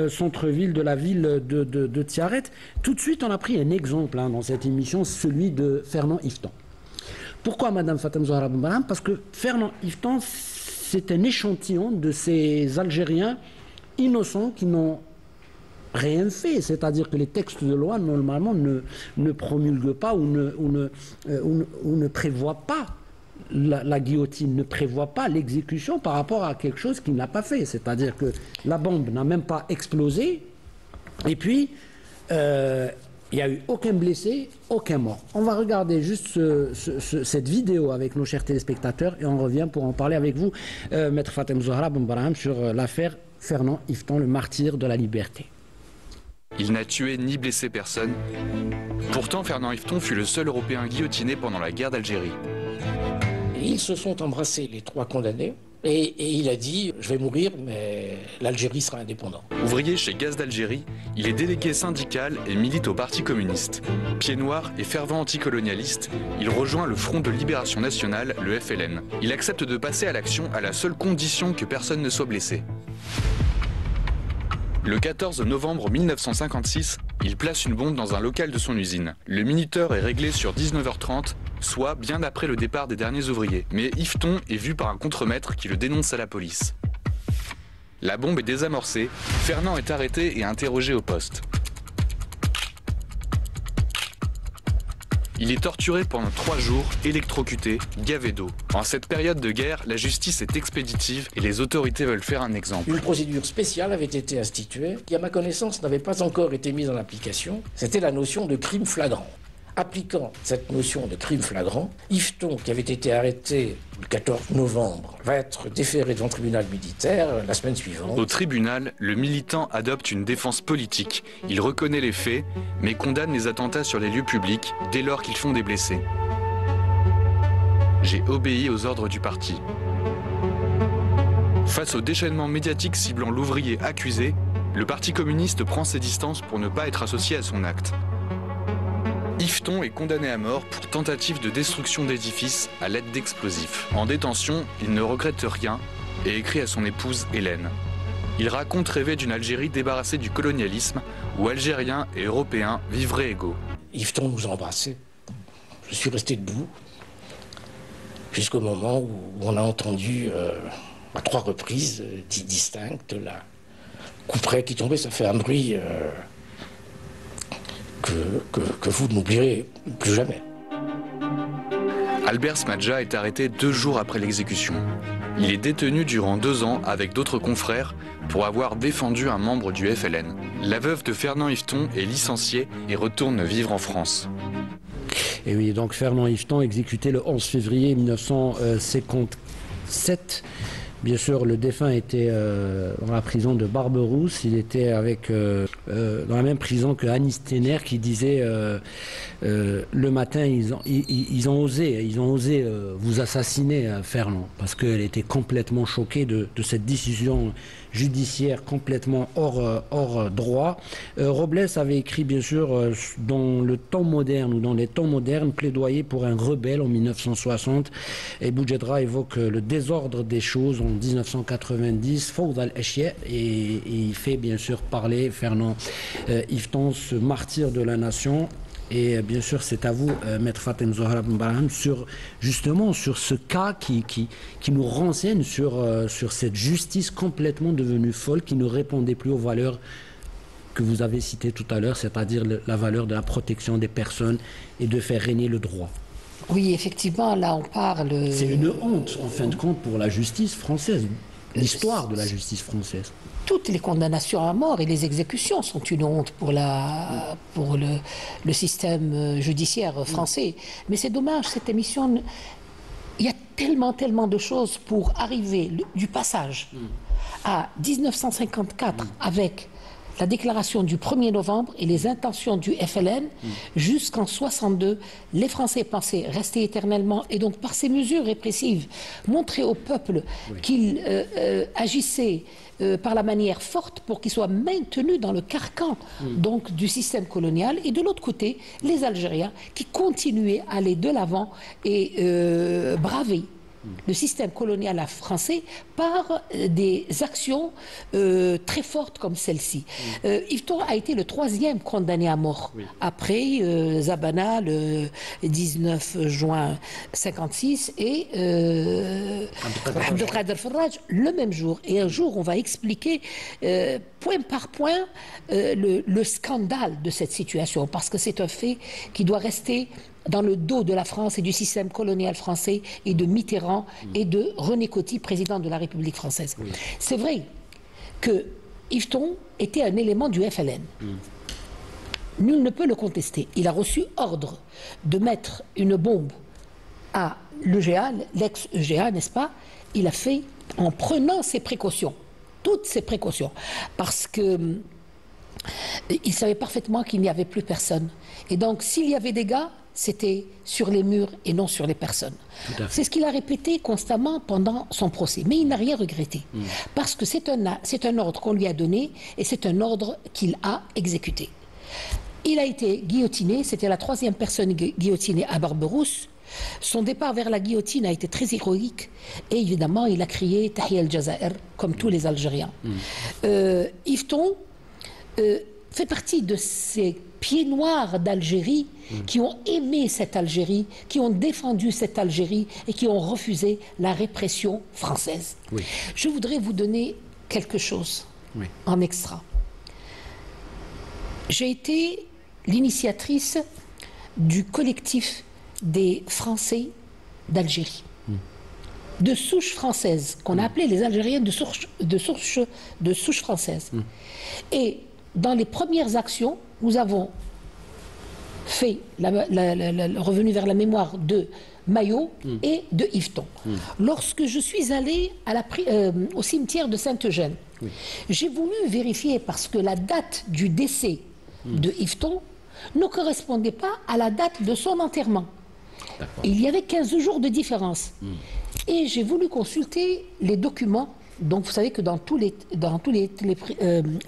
centre-ville de la ville de Tiaret. Tout de suite, on a pris un exemple dans cette émission, celui de Fernand Yveton. Pourquoi Madame Fatem Zahra Ben Brahim? Parce que Fernand Yveton, c'est un échantillon de ces Algériens innocents qui n'ont rien fait, c'est-à-dire que les textes de loi normalement ne promulguent pas ou ne prévoient pas la guillotine, ne prévoit pas l'exécution par rapport à quelque chose qu'il n'a pas fait, c'est-à-dire que la bombe n'a même pas explosé et puis il n'y a eu aucun blessé, aucun mort. On va regarder juste cette vidéo avec nos chers téléspectateurs et on revient pour en parler avec vous, Maître Fatem Zahra Ben Brahim, sur l'affaire Fernand Yveton, le martyr de la liberté. Il n'a tué ni blessé personne. Pourtant, Fernand Yveton fut le seul Européen guillotiné pendant la guerre d'Algérie. Ils se sont embrassés, les 3 condamnés, et il a dit « Je vais mourir, mais l'Algérie sera indépendante ». Ouvrier chez Gaz d'Algérie, il est délégué syndical et milite au Parti communiste. Pied noir et fervent anticolonialiste, il rejoint le Front de libération nationale, le FLN. Il accepte de passer à l'action à la seule condition que personne ne soit blessé. Le 14 novembre 1956, il place une bombe dans un local de son usine. Le minuteur est réglé sur 19h30, soit bien après le départ des derniers ouvriers. Mais Yveton est vu par un contremaître qui le dénonce à la police. La bombe est désamorcée, Fernand est arrêté et interrogé au poste. Il est torturé pendant 3 jours, électrocuté, gavé d'eau. En cette période de guerre, la justice est expéditive et les autorités veulent faire un exemple. Une procédure spéciale avait été instituée, qui à ma connaissance n'avait pas encore été mise en application. C'était la notion de crime flagrant. Appliquant cette notion de crime flagrant, Yveton, qui avait été arrêté le 14 novembre, va être déféré devant le tribunal militaire la semaine suivante. Au tribunal, le militant adopte une défense politique. Il reconnaît les faits, mais condamne les attentats sur les lieux publics dès lors qu'ils font des blessés. J'ai obéi aux ordres du parti. Face au déchaînement médiatique ciblant l'ouvrier accusé, le Parti communiste prend ses distances pour ne pas être associé à son acte. Yveton est condamné à mort pour tentative de destruction d'édifices à l'aide d'explosifs. En détention, il ne regrette rien et écrit à son épouse Hélène. Il raconte rêver d'une Algérie débarrassée du colonialisme où Algériens et Européens vivraient égaux. Yveton nous a embrassés. Je suis resté debout jusqu'au moment où on a entendu à 3 reprises distinctes la couperet qui tombait. Ça fait un bruit que vous n'oublierez plus jamais. Albert Smadja est arrêté 2 jours après l'exécution. Il est détenu durant 2 ans avec d'autres confrères pour avoir défendu un membre du FLN. La veuve de Fernand Yveton est licenciée et retourne vivre en France. Et oui, donc Fernand Yveton exécuté le 11 février 1957. Bien sûr, le défunt était dans la prison de Barberousse. Il était avec, dans la même prison que Anis Tener qui disait le matin, ils ont osé vous assassiner, Fernand, parce qu'elle était complètement choquée de cette décision judiciaire complètement hors droit. Robles avait écrit, bien sûr, dans le temps moderne ou dans les temps modernes, plaidoyer pour un rebelle en 1960. Et Boudjedra évoque le désordre des choses en 1990, Fawda al-Ashya, et il fait bien sûr parler Fernand Yveton, ce martyr de la nation. Et bien sûr, c'est à vous, Maître Fatem Zahra Ben Brahim, justement sur ce cas qui nous renseigne sur cette justice complètement devenue folle, qui ne répondait plus aux valeurs que vous avez citées tout à l'heure, c'est-à-dire la valeur de la protection des personnes et de faire régner le droit. Oui, effectivement, là on parle... C'est une honte, en fin de compte, pour la justice française, l'histoire de la justice française. Toutes les condamnations à mort et les exécutions sont une honte pour le système judiciaire français. Mais c'est dommage, cette émission, il y a tellement de choses pour arriver du passage à 1954 avec la déclaration du 1er novembre et les intentions du FLN, jusqu'en 62, les Français pensaient rester éternellement et donc par ces mesures répressives, montrer au peuple qu'il agissait par la manière forte pour qu'il soit maintenu dans le carcan donc, du système colonial. Et de l'autre côté, les Algériens qui continuaient à aller de l'avant et braver le système colonial français par des actions très fortes comme celle-ci. Yvetot a été le 3e condamné à mort après Zabana le 19 juin 56 et Abdelkader Farraj le même jour. Et un jour, on va expliquer point par point le scandale de cette situation, parce que c'est un fait qui doit rester dans le dos de la France et du système colonial français et de Mitterrand et de René Coty, président de la République française. C'est vrai que Yvetot était un élément du FLN. Nul ne peut le contester. Il a reçu ordre de mettre une bombe à l'EGA, l'ex-EGA, n'est-ce pas? Il a fait en prenant ses précautions, toutes ses précautions, parce que il savait parfaitement qu'il n'y avait plus personne. Et donc, s'il y avait des gars, c'était sur les murs et non sur les personnes. C'est ce qu'il a répété constamment pendant son procès. Mais il n'a rien regretté. Parce que c'est un ordre qu'on lui a donné et c'est un ordre qu'il a exécuté. Il a été guillotiné, c'était la 3e personne guillotinée à Barberousse. Son départ vers la guillotine a été très héroïque et évidemment il a crié Tahia al-Jazair comme tous les Algériens. Yvetot fait partie de ces pieds noirs d'Algérie qui ont aimé cette Algérie, qui ont défendu cette Algérie et qui ont refusé la répression française. Je voudrais vous donner quelque chose en extra. J'ai été l'initiatrice du collectif des Français d'Algérie, de souche française, qu'on a appelé les Algériens de souche française. Et dans les premières actions, nous avons fait revenu vers la mémoire de Maillot et de Yvetot. Lorsque je suis allée au cimetière de Saint-Eugène, j'ai voulu vérifier parce que la date du décès de Yvetot ne correspondait pas à la date de son enterrement. Il y avait 15 jours de différence. Et j'ai voulu consulter les documents. Donc vous savez que dans tous les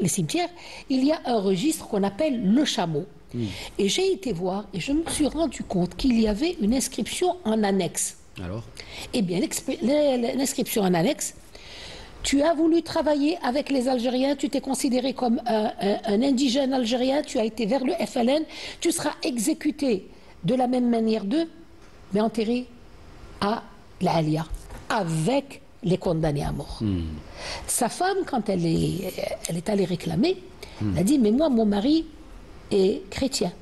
cimetières, il y a un registre qu'on appelle le chameau. Et j'ai été voir et je me suis rendu compte qu'il y avait une inscription en annexe. Alors? Eh bien, l'inscription en annexe, tu as voulu travailler avec les Algériens, tu t'es considéré comme un indigène algérien, tu as été vers le FLN, tu seras exécuté de la même manière d'eux, mais enterré à la Alia, avec les condamnés à mort. Sa femme, quand elle est allée réclamer, elle a dit, mais moi, mon mari est chrétien.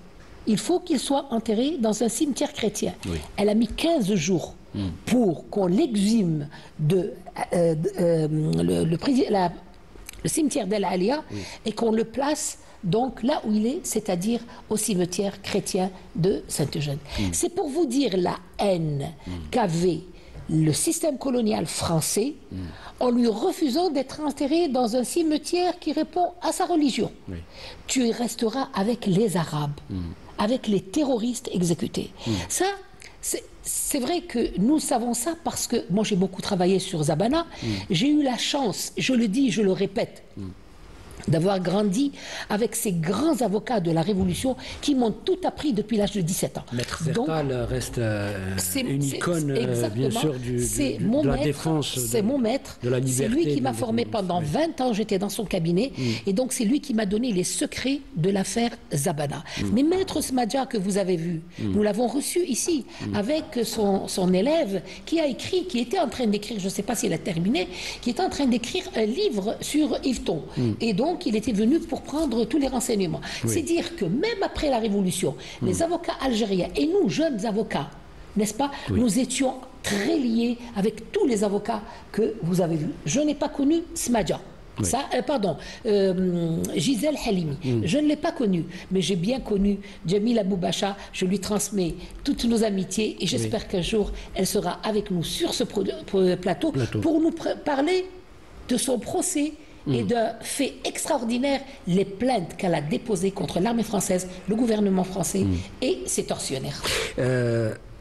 Il faut qu'il soit enterré dans un cimetière chrétien. Elle a mis 15 jours pour qu'on l'exhume de le cimetière d'El Alia et qu'on le place donc là où il est, c'est-à-dire au cimetière chrétien de Saint-Eugène. C'est pour vous dire la haine qu'avait le système colonial français en lui refusant d'être enterré dans un cimetière qui répond à sa religion. Tu resteras avec les Arabes, avec les terroristes exécutés. Ça, c'est vrai que nous savons ça parce que moi j'ai beaucoup travaillé sur Zabana. J'ai eu la chance, je le dis, je le répète, d'avoir grandi avec ces grands avocats de la Révolution qui m'ont tout appris depuis l'âge de 17 ans. Maître Zertal reste une icône, bien sûr, de la défense c'est mon maître, de la liberté. C'est lui qui m'a formé pendant 20 ans, j'étais dans son cabinet, et donc c'est lui qui m'a donné les secrets de l'affaire Zabana. Mais Maître Smadja, que vous avez vu, nous l'avons reçu ici, avec son élève qui a écrit, qui était en train d'écrire, je ne sais pas s'il a terminé, qui était en train d'écrire un livre sur Yvetot. Et donc, il était venu pour prendre tous les renseignements. C'est dire que même après la Révolution, les avocats algériens et nous, jeunes avocats, n'est-ce pas, nous étions très liés avec tous les avocats que vous avez vus. Je n'ai pas connu Smadja. Gisèle Halimi, je ne l'ai pas connue, mais j'ai bien connu Djamil Aboubacha. Je lui transmets toutes nos amitiés et j'espère qu'un jour elle sera avec nous sur ce plateau pour nous parler de son procès et d'un fait extraordinaire, les plaintes qu'elle a déposées contre l'armée française, le gouvernement français et ses tortionnaires.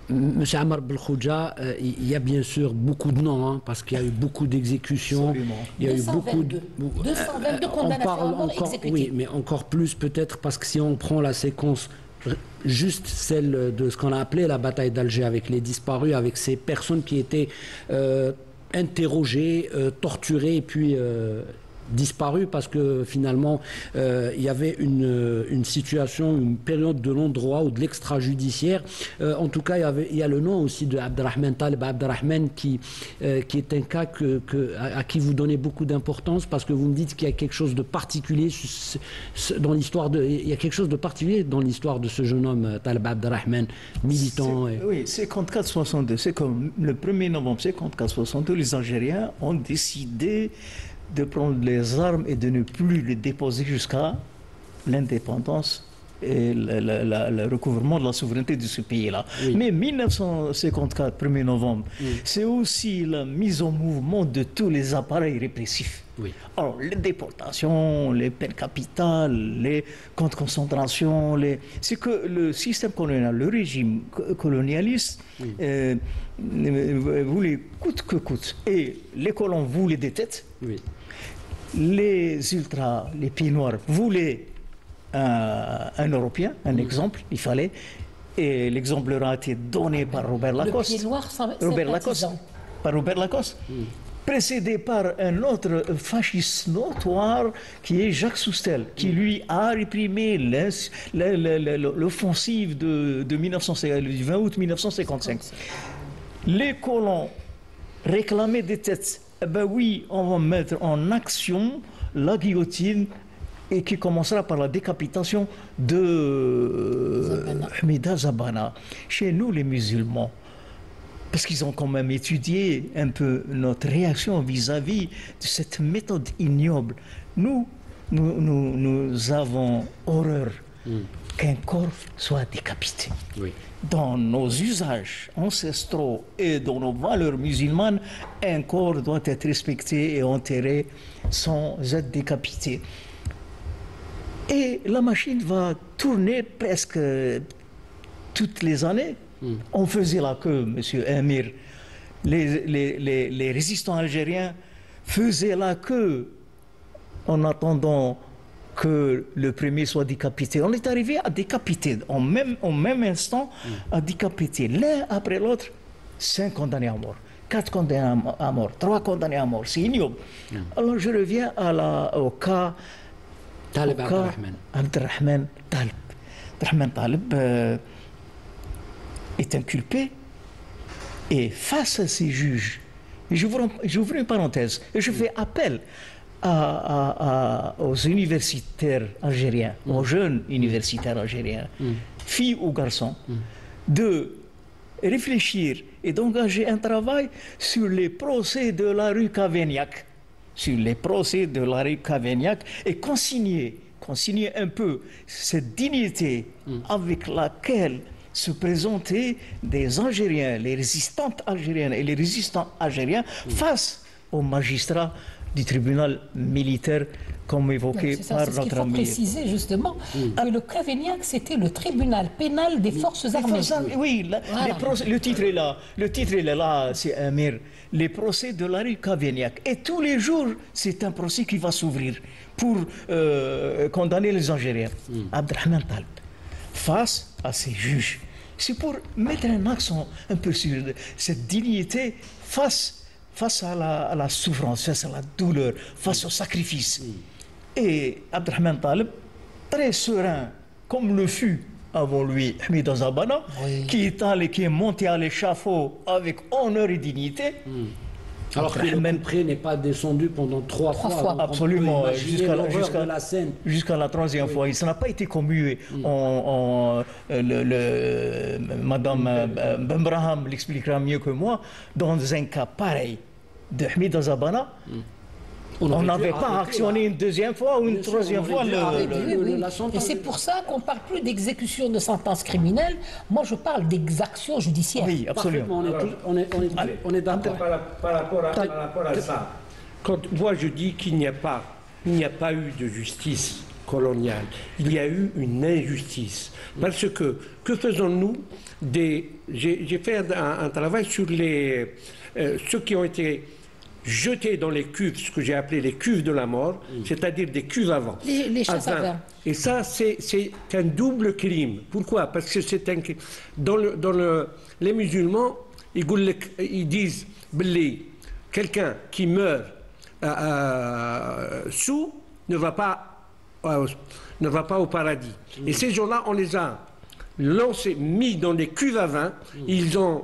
Monsieur Ammar Belkhouja, il y a bien sûr beaucoup de noms, hein, parce qu'il y a eu beaucoup d'exécutions. Il y a eu beaucoup de 222 condamnations à mort exécutées. Oui, mais encore plus peut-être parce que si on prend la séquence juste celle de ce qu'on a appelé la bataille d'Alger avec les disparus, avec ces personnes qui étaient interrogées, torturées et puis disparu parce que finalement il y avait une situation, une période de non-droit ou de l'extrajudiciaire. En tout cas, il y a le nom aussi de Abderrahmane Taleb Abderrahmane qui est un cas à qui vous donnez beaucoup d'importance parce que vous me dites qu'il y a quelque chose de particulier dans l'histoire il y a quelque chose de particulier dans l'histoire de ce jeune homme Taleb Abderrahmane, militant. Oui, 54-62, c'est comme le 1er novembre 54-62, les Algériens ont décidé de prendre les armes et de ne plus les déposer jusqu'à l'indépendance et le recouvrement de la souveraineté de ce pays-là. Oui. Mais 1954, 1er novembre, c'est aussi la mise en mouvement de tous les appareils répressifs. Oui. Alors, les déportations, les peines capitales, les camps de concentration, c'est que le système colonial, le régime colonialiste, voulait coûte que coûte. Et les colons voulaient des têtes. Oui. Les ultras, les pieds noirs, voulaient un Européen, un exemple, il fallait. Et l'exemple leur a été donné par Robert Lacoste. Le pied noir, Par Robert Lacoste. Précédé par un autre fasciste notoire qui est Jacques Soustel, qui lui a réprimé l'offensive du 20 août 1955. Les colons réclamaient des têtes. Eh ben oui, on va mettre en action la guillotine et qui commencera par la décapitation de Hamida Zabana. Chez nous, les musulmans, parce qu'ils ont quand même étudié un peu notre réaction vis-à-vis de cette méthode ignoble. Nous avons horreur qu'un corps soit décapité. Oui. Dans nos usages ancestraux et dans nos valeurs musulmanes, un corps doit être respecté et enterré sans être décapité. Et la machine va tourner presque toutes les années. On faisait la queue, monsieur Amir. Les résistants algériens faisaient la queue en attendant que le premier soit décapité. On est arrivé à décapiter, au même instant, à décapiter l'un après l'autre, 5 condamnés à mort, 4 condamnés à mort, 3 condamnés à mort. C'est ignoble. Alors je reviens au cas Taleb Abderrahmane Taleb. Abderrahmane Taleb est inculpé et face à ces juges, j'ouvre une parenthèse et je fais appel aux universitaires algériens, aux jeunes universitaires algériens, filles ou garçons, de réfléchir et d'engager un travail sur les procès de la rue Cavaignac, et consigner un peu cette dignité avec laquelle se présentaient des Algériens, les résistantes algériennes et les résistants algériens face aux magistrats du tribunal militaire, comme évoqué par notre ami. Il faut préciser justement que le Cavaignac, c'était le tribunal pénal des forces armées. Oui, le titre est là. Le titre est là, c'est Amir. Les procès de la rue Cavaignac. Et tous les jours, c'est un procès qui va s'ouvrir pour condamner les Algériens. Abderrahmane Taleb, face à ces juges. C'est pour mettre un accent un peu sur cette dignité face à la souffrance, face à la douleur, face au sacrifice. Et Abderrahmane Taleb, très serein, comme le fut avant lui Hamida Zabana, qui est monté à l'échafaud avec honneur et dignité. Alors que le prêt n'est pas descendu pendant 3 fois. Absolument, jusqu'à la 3e fois. Il n'a pas été commué. Madame Bembraham l'expliquera mieux que moi. Dans un cas pareil de Hamida Zabana, on n'avait pas actionné une 2e fois ou une 3e fois Et c'est pour ça qu'on ne parle plus d'exécution de sentences criminelles. Moi, je parle d'exaction judiciaire. Oui, absolument. On est d'accord. Par rapport à ça, Quand moi je dis qu'il n'y a pas eu de justice coloniale, il y a eu une injustice. Parce que faisons-nous j'ai fait un travail sur ceux qui ont été jetés dans les cuves, ce que j'ai appelé les cuves de la mort, c'est-à-dire des cuves à vent. Les chasses à vin. Et ça, c'est un double crime. Pourquoi? Parce que c'est un crime. Les musulmans, ils disent, quelqu'un qui meurt sous ne va pas au paradis. Et ces gens-là, on les a lancés, mis dans des cuves à vin. Ils sont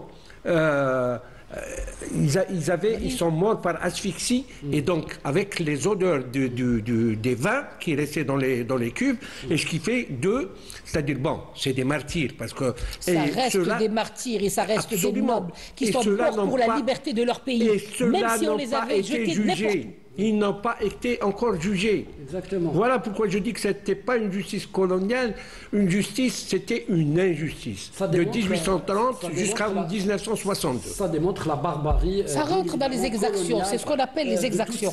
morts par asphyxie, et donc avec les odeurs des vins qui restaient dans les cuves, et ce qui fait d'eux, c'est-à-dire, bon, c'est des martyrs, parce que... Ça reste des martyrs, et ça reste des nobles qui sont morts pour la liberté de leur pays, même si on les avait jetés n'importe où. Ils n'ont pas été encore jugés. Exactement. Voilà pourquoi je dis que ce n'était pas une justice coloniale. Une justice, c'était une injustice. De 1830 jusqu'à 1962. Ça démontre la barbarie. Ça rentre dans les exactions. C'est ce qu'on appelle les exactions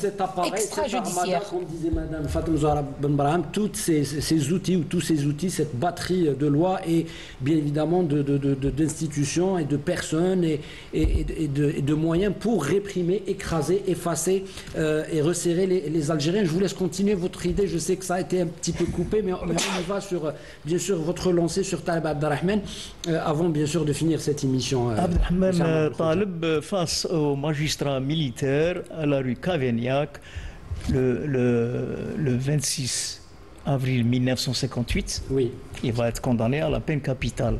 extrajudiciaires. Comme disait Mme Fatou Zahra Ben Brahim, tous ces outils, cette batterie de lois et bien évidemment d'institutions et de personnes et de moyens pour réprimer, écraser, effacer et resserrer les Algériens. Je vous laisse continuer votre idée. Je sais que ça a été un petit peu coupé, mais on y va sur, bien sûr, votre lancée sur Taleb Abdelrahman, avant, bien sûr, de finir cette émission. Abdelrahman Taleb face au magistrat militaire à la rue Cavaignac le 26 avril 1958. Oui. Il va être condamné à la peine capitale.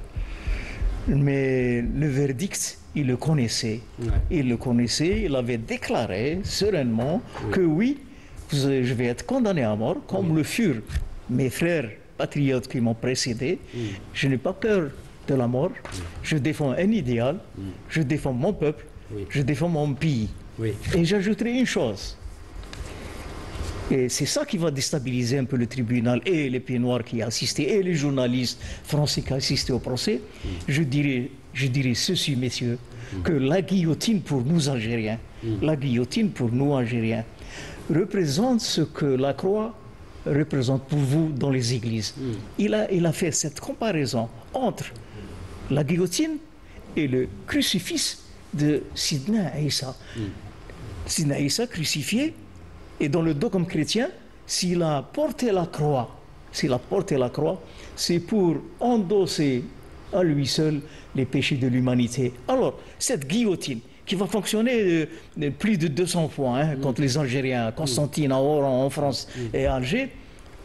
Mais le verdict, il le connaissait. Ouais. Il le connaissait, il avait déclaré sereinement que oui, je vais être condamné à mort, comme le furent mes frères patriotes qui m'ont précédé. Je n'ai pas peur de la mort. Je défends un idéal, je défends mon peuple, je défends mon pays. Et j'ajouterai une chose. Et c'est ça qui va déstabiliser un peu le tribunal et les pieds noirs qui assisté et les journalistes français qui assisté au procès. Je dirais ceci, messieurs, que la guillotine pour nous Algériens, représente ce que la croix représente pour vous dans les églises. Il a fait cette comparaison entre la guillotine et le crucifix de Sidna Issa. Sidna Issa crucifié, et dans le dogme chrétien, s'il a porté la croix, c'est pour endosser à lui seul les péchés de l'humanité. Alors, cette guillotine, qui va fonctionner plus de 200 fois contre les Algériens, Constantine, à Oran, en France et à Alger,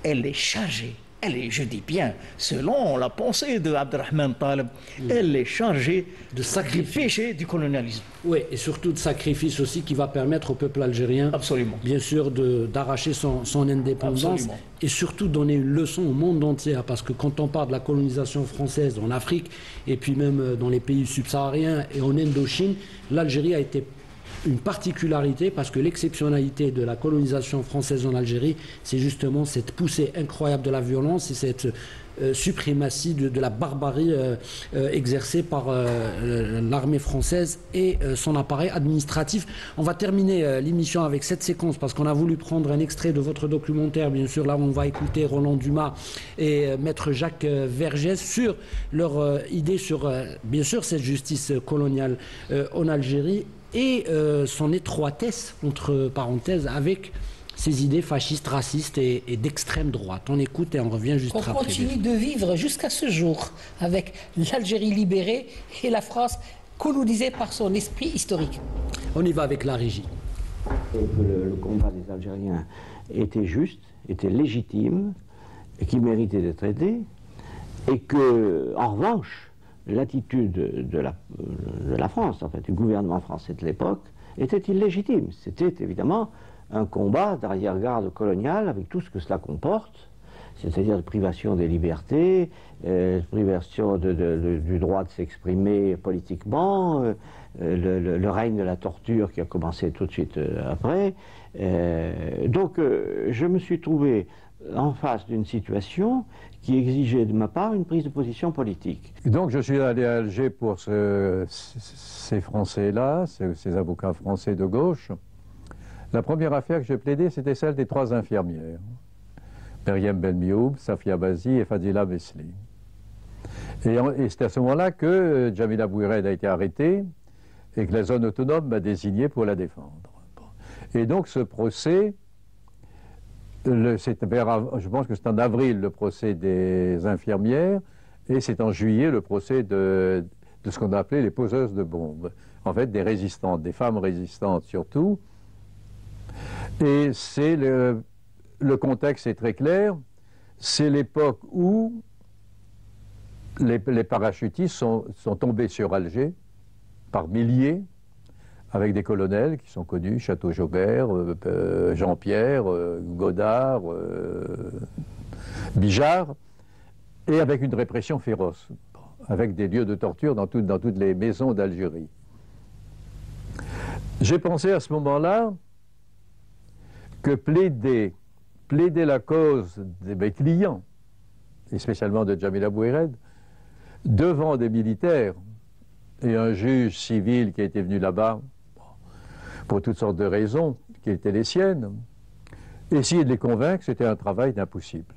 elle est chargée. Elle est, je dis bien, selon la pensée de Abdelrahman Taleb, elle est chargée du péché du colonialisme. Oui, et surtout de sacrifice aussi qui va permettre au peuple algérien, absolument, bien sûr, d'arracher son indépendance. Absolument. Et surtout donner une leçon au monde entier, parce que quand on parle de la colonisation française en Afrique, et puis même dans les pays subsahariens et en Indochine, l'Algérie a été une particularité, parce que l'exceptionnalité de la colonisation française en Algérie, c'est justement cette poussée incroyable de la violence et cette suprématie de la barbarie exercée par l'armée française et son appareil administratif. On va terminer l'émission avec cette séquence, parce qu'on a voulu prendre un extrait de votre documentaire, bien sûr, là où on va écouter Roland Dumas et maître Jacques Vergès sur leur idée sur, bien sûr, cette justice coloniale en Algérie et son étroitesse, entre parenthèses, avec ces idées fascistes, racistes et d'extrême droite. On écoute et on revient juste après. On continue de vivre jusqu'à ce jour avec l'Algérie libérée et la France colonisée par son esprit historique. On y va avec la régie. Et que le combat des Algériens était juste, était légitime, et qu'il méritait d'être aidé, et que, en revanche, l'attitude de la France, en fait, du gouvernement français de l'époque, était illégitime. C'était évidemment un combat d'arrière-garde coloniale avec tout ce que cela comporte, c'est-à-dire de privation des libertés, privation du droit de s'exprimer politiquement, le règne de la torture qui a commencé tout de suite après. Donc je me suis trouvé en face d'une situation qui exigeait de ma part une prise de position politique. Et donc je suis allé à Alger pour ces Français-là, ces avocats français de gauche, La première affaire que j'ai plaidée, c'était celle des 3 infirmières. Myriam Ben-Mioub, Safia Bazi et Fadila Mesli. Et c'est à ce moment-là que Jamila Bouhired a été arrêtée et que la zone autonome m'a désigné pour la défendre. Et donc ce procès, je pense que c'est en avril le procès des infirmières et c'est en juillet le procès de ce qu'on a appelé les poseuses de bombes. En fait, des résistantes, des femmes résistantes surtout. Et c'est le contexte est très clair, c'est l'époque où les parachutistes sont tombés sur Alger par milliers, avec des colonels qui sont connus, Château-Jaubert, Jean-Pierre, Godard, Bijard, et avec une répression féroce, avec des lieux de torture dans toutes les maisons d'Algérie. J'ai pensé à ce moment-là que plaider la cause de mes clients, et spécialement de Jamila Bouhired, devant des militaires et un juge civil qui était venu là-bas pour toutes sortes de raisons qui étaient les siennes, essayer de les convaincre, c'était un travail d'impossible.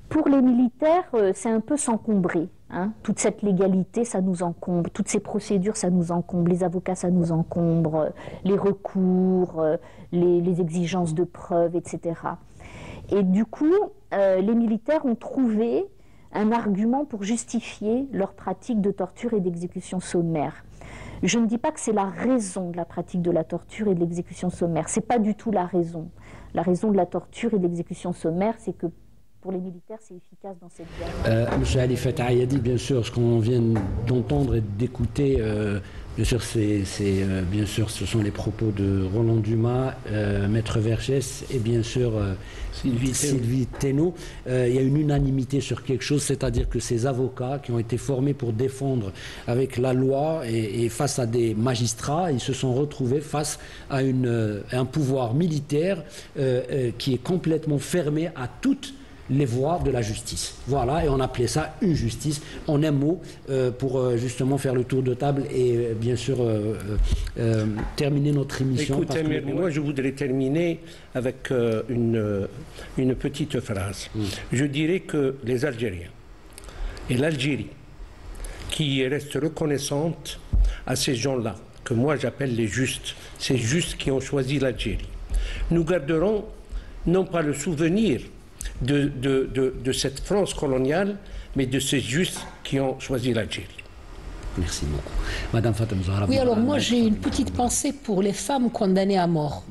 Pour les militaires, c'est un peu s'encombrer. Hein. Toute cette légalité, ça nous encombre. Toutes ces procédures, ça nous encombre. Les avocats, ça nous encombre. Les recours, les exigences de preuves, etc. Et du coup, les militaires ont trouvé un argument pour justifier leur pratique de torture et d'exécution sommaire. Je ne dis pas que c'est la raison de la pratique de la torture et de l'exécution sommaire. Ce n'est pas du tout la raison. La raison de la torture et de l'exécution sommaire, c'est que pour les militaires, c'est efficace dans cette guerre. M. Ali Fatah Ayadi, bien sûr, ce qu'on vient d'entendre et d'écouter, bien sûr, bien sûr, ce sont les propos de Roland Dumas, Maître Vergès et bien sûr Sylvie Thénault. Il y a une unanimité sur quelque chose, c'est-à-dire que ces avocats qui ont été formés pour défendre avec la loi et face à des magistrats, ils se sont retrouvés face à un pouvoir militaire qui est complètement fermé à toutes les voies de la justice. Voilà, et on appelait ça une justice, en un mot, pour justement faire le tour de table et bien sûr terminer notre émission. Écoutez, mais moi je voudrais terminer avec une petite phrase. Je dirais que les Algériens et l'Algérie, qui reste reconnaissante à ces gens-là, que moi j'appelle les justes, ces justes qui ont choisi l'Algérie, nous garderons non pas le souvenir de cette France coloniale, mais de ces justes qui ont choisi l'Algérie. Merci beaucoup. Madame Fatem Zahra. Oui, alors moi j'ai une petite pensée pour les femmes condamnées à mort.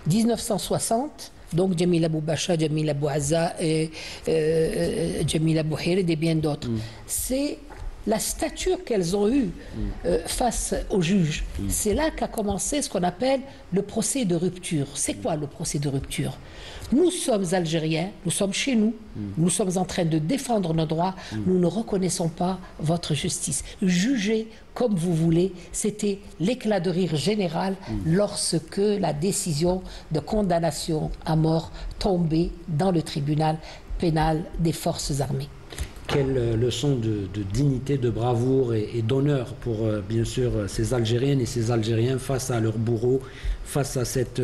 1960, donc Jamila Boubacha, Jamila Bouazza et Jamila Bouhired et bien d'autres. C'est la stature qu'elles ont eue face au juge. C'est là qu'a commencé ce qu'on appelle le procès de rupture. C'est quoi le procès de rupture? Nous sommes Algériens, nous sommes chez nous, nous sommes en train de défendre nos droits, nous ne reconnaissons pas votre justice. Jugez comme vous voulez, c'était l'éclat de rire général lorsque la décision de condamnation à mort tombait dans le tribunal pénal des forces armées. Quelle leçon de dignité, de bravoure et d'honneur pour bien sûr ces Algériennes et ces Algériens face à leurs bourreaux, face à cette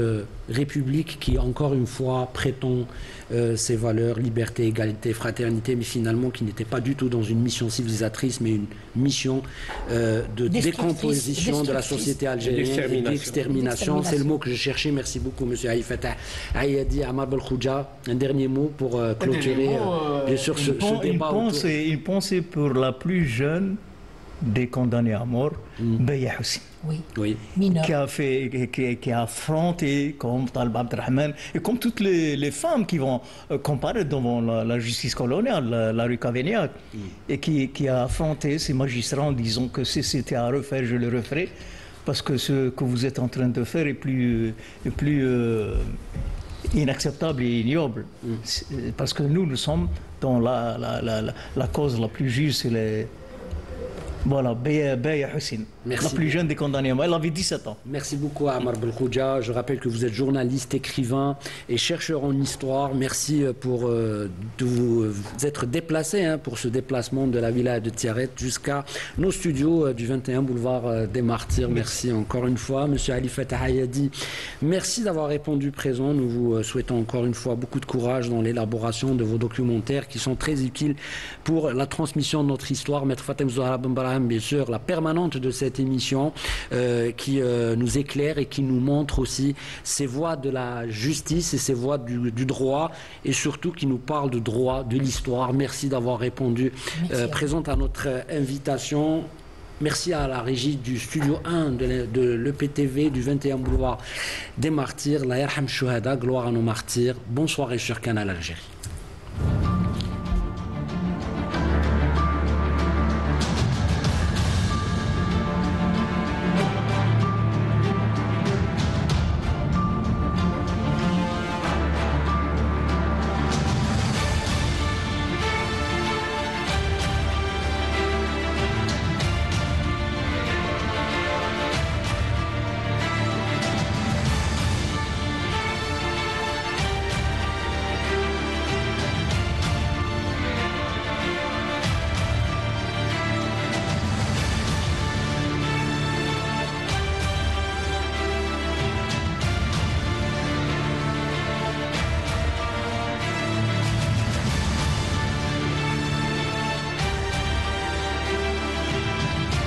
République qui encore une fois prétend ses valeurs, liberté, égalité, fraternité, mais finalement qui n'était pas du tout dans une mission civilisatrice, mais une mission de décomposition de la société algérienne, d'extermination. C'est le mot que je cherchais. Merci beaucoup, M. Ali Fatah Ayadi. Amar Belkhouja, un dernier mot pour clôturer bien sûr ce débat. Une pensée pour la plus jeune des condamnés à mort, Beya Hussein. Oui. Qui a affronté comme Talba Abdelrahman et comme toutes les femmes qui vont comparaître devant la justice coloniale, la rue Cavaignac, et qui a affronté ces magistrats en disant que si c'était à refaire, je le referai, parce que ce que vous êtes en train de faire est plus inacceptable et ignoble. Parce que nous sommes dans la cause la plus juste, Voilà, Beya Hussein, la plus jeune des condamnés. Elle avait 17 ans. Merci beaucoup Ammar Belkhouja. Je rappelle que vous êtes journaliste, écrivain et chercheur en histoire. Merci pour de vous être déplacé pour ce déplacement de la villa de Tiaret jusqu'à nos studios du 21 boulevard des Martyrs. Merci encore une fois. Monsieur Ali Fatah Hayadi, merci d'avoir répondu présent. Nous vous souhaitons encore une fois beaucoup de courage dans l'élaboration de vos documentaires qui sont très utiles pour la transmission de notre histoire. Maître Fatem Zahra Ben Brahim, bien sûr, la permanente de cette émission qui nous éclaire et qui nous montre aussi ces voies de la justice et ces voies du droit et surtout qui nous parle de droit, de l'histoire. Merci d'avoir répondu présente à notre invitation. Merci à la régie du studio 1 de l'EPTV du 21 boulevard des Martyrs. La Yarham Shuhada, gloire à nos martyrs. Bonsoir et sur Canal Algérie.